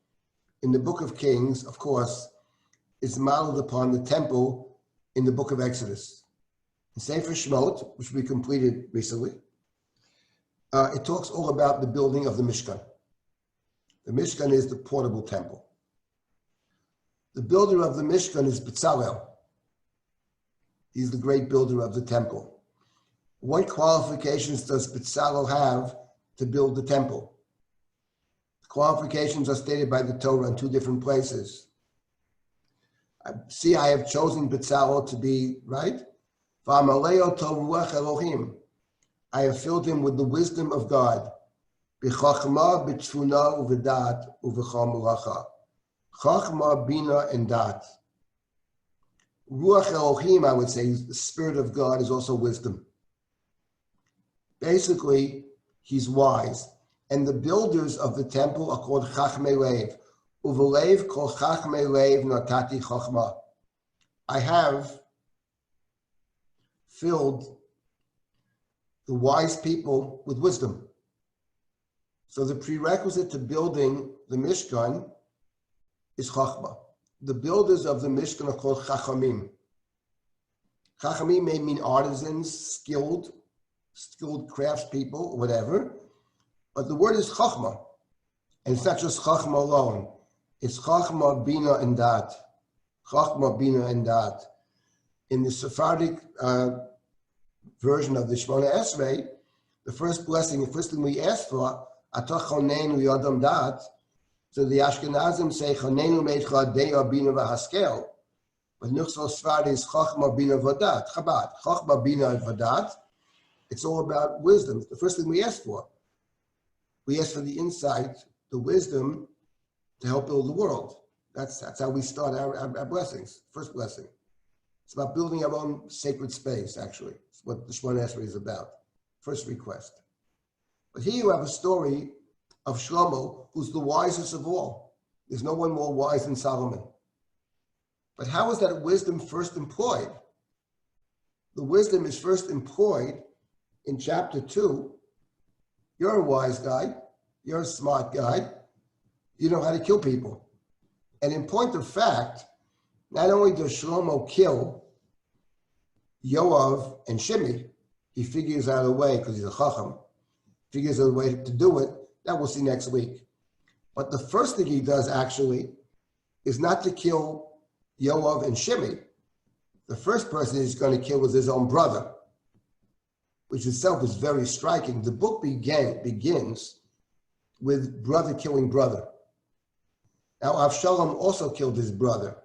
in the book of Kings, of course, is modeled upon the temple in the book of Exodus. In Sefer Shemot, which we completed recently, it talks all about the building of the Mishkan. The Mishkan is the portable temple. The builder of the Mishkan is Bezalel. He's the great builder of the temple. What qualifications does Bezalel have to build the temple? The qualifications are stated by the Torah in two different places. See, I have chosen Bezalel to be, right? V'amaleo tov ruach Elohim. I have filled him with the wisdom of God. B'chachma, b'tfuna, u'v'dat, u'v'chol melacha. Chachma, bina, and dat. Ruach Elohim, I would say, the Spirit of God is also wisdom. Basically, he's wise. And the builders of the temple are called Chachmei Lev. Uvelev kol Chachmei Lev natati chachma. I have filled the wise people with wisdom. So the prerequisite to building the Mishkan is Chachma. The builders of the Mishkan are called Chachamim. Chachamim may mean artisans, skilled craftspeople, whatever. But the word is Chachma. And it's not just Chachma alone. It's Chachma, Bina, and Dat. Chachma, Bina, and Dat. In the Sephardic version of the Shemona Esrei, the first blessing, the first thing we ask for, Atah Chonenu Yodam Dat. So the Ashkenazim say, Chonenu Meitcha Deya Bina V'Haskel. But Nuchsel Sephardi is Chachma, Bina, V'Dat. Chabad. Chachma, Bina, and V'Dat. It's all about wisdom. It's the first thing we ask for. We ask for the insight, the wisdom to help build the world. That's how we start our blessings. First blessing. It's about building our own sacred space, actually. It's what the Shemona Esrei is about. First request. But here you have a story of Shlomo, who's the wisest of all. There's no one more wise than Solomon. But how is that wisdom first employed? The wisdom is first employed in chapter 2. You're a wise guy. You're a smart guy. You know how to kill people. And in point of fact, not only does Shlomo kill Yoav and Shimei, he figures out a way, because he's a chacham, figures out a way to do it. That we'll see next week. But the first thing he does actually is not to kill Yoav and Shimei. The first person he's going to kill is his own brother, which itself is very striking. The book begins with brother killing brother. Now, Avshalom also killed his brother.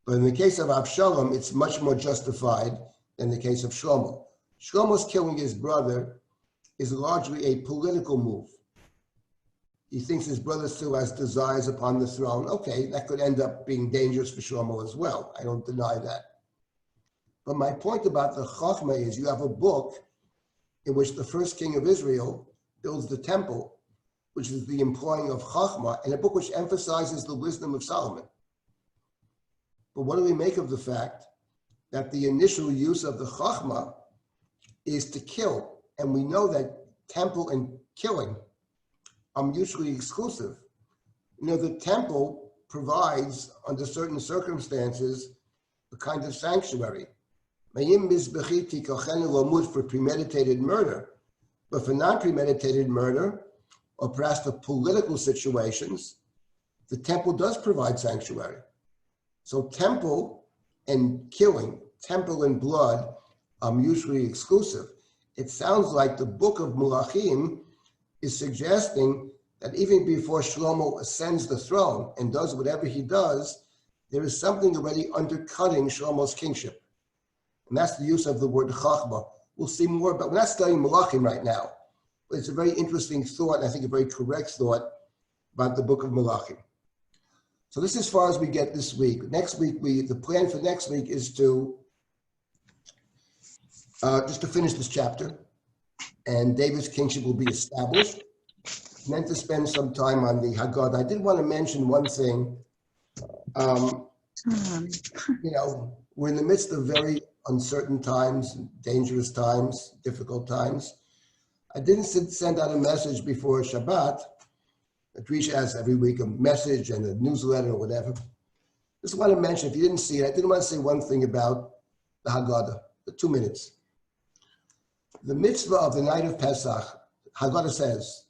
But in the case of Avshalom, it's much more justified than the case of Shlomo. Shlomo's killing his brother is largely a political move. He thinks his brother still has desires upon the throne. Okay, that could end up being dangerous for Shlomo as well. I don't deny that. But my point about the Chachma is you have a book in which the first king of Israel builds the temple, which is the employing of Chachma, and a book which emphasizes the wisdom of Solomon. But what do we make of the fact that the initial use of the Chachma is to kill? And we know that temple and killing are mutually exclusive. The temple provides, under certain circumstances, a kind of sanctuary. For premeditated murder, but for non-premeditated murder, or perhaps for political situations, the temple does provide sanctuary. So temple and killing, temple and blood are mutually exclusive. It sounds like the book of Melachim is suggesting that even before Shlomo ascends the throne and does whatever he does, there is something already undercutting Shlomo's kingship. And that's the use of the word Chachma. We'll see more, but we're not studying Melachim right now. But it's a very interesting thought, and I think a very correct thought about the book of Melachim. So this is as far as we get this week. Next week, the plan for next week is to just to finish this chapter, and David's kingship will be established, and then to spend some time on the Haggadah. I did want to mention one thing. We're in the midst of very uncertain times, dangerous times, difficult times. I didn't send out a message before Shabbat. Adrisha has every week a message and a newsletter or whatever. Just want to mention, if you didn't see it, I didn't want to say one thing about the Haggadah, the 2 minutes. The mitzvah of the night of Pesach, Haggadah says,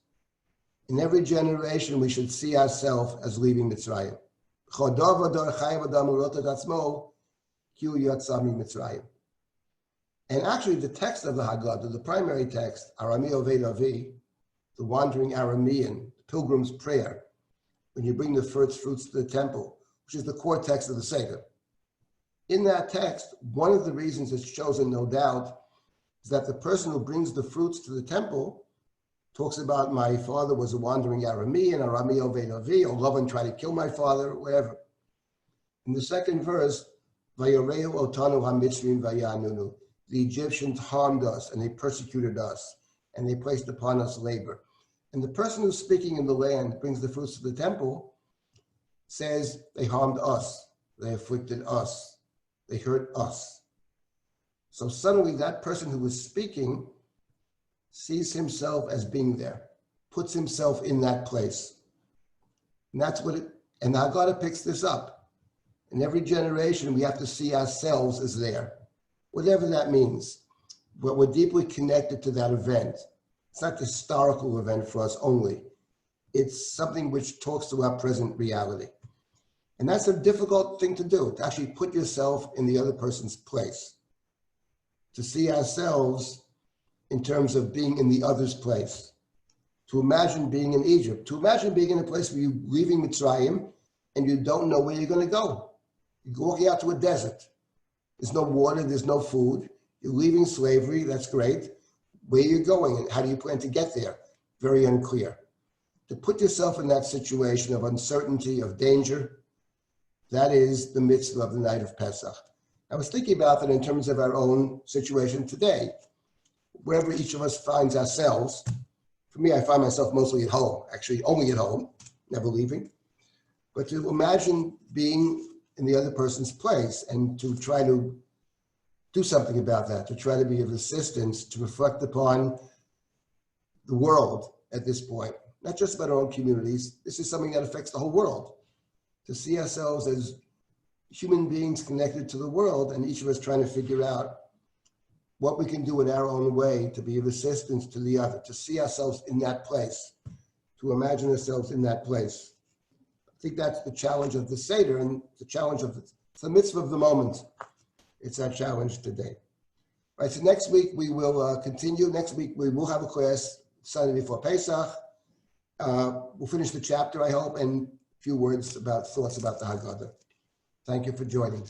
in every generation we should see ourselves as leaving Mitzrayim. And actually the text of the Haggadah, the primary text, Arami Oved Avi, the wandering Aramean, pilgrim's prayer, when you bring the first fruits to the temple, which is the core text of the Seder. In that text, one of the reasons it's chosen, no doubt, is that the person who brings the fruits to the temple talks about my father was a wandering Aramean, Arami Oved Avi, or love and try to kill my father, or whatever. In the second verse, Vayareu otanu hamitzrim vayanunu. The Egyptians harmed us and they persecuted us and they placed upon us labor. And the person who's speaking in the land brings the fruits to the temple, says they harmed us, they afflicted us, they hurt us. So suddenly that person who was speaking sees himself as being there, puts himself in that place. And that's what and Haggadah picks this up. In every generation, we have to see ourselves as there, whatever that means. But we're deeply connected to that event. It's not a historical event for us only. It's something which talks to our present reality. And that's a difficult thing to do, to actually put yourself in the other person's place, to see ourselves in terms of being in the other's place, to imagine being in Egypt, to imagine being in a place where you're leaving Mitzrayim and you don't know where you're going to go. You're walking out to a desert. There's no water, there's no food. You're leaving slavery, that's great. Where are you going and how do you plan to get there? Very unclear. To put yourself in that situation of uncertainty, of danger, that is the mitzvah of the night of Pesach. I was thinking about that in terms of our own situation today. Wherever each of us finds ourselves, for me, I find myself mostly at home, actually only at home, never leaving. But to imagine being in the other person's place and to try to do something about that, to try to be of assistance, to reflect upon the world at this point, not just about our own communities. This is something that affects the whole world. To see ourselves as human beings connected to the world and each of us trying to figure out what we can do in our own way to be of assistance to the other, to see ourselves in that place, to imagine ourselves in that place. I think that's the challenge of the Seder and the challenge of it's the mitzvah of the moment. It's our challenge today. All right, so next week we will continue. Next week we will have a class Sunday before Pesach. We'll finish the chapter, I hope, and a few words about thoughts about the Haggadah. Thank you for joining.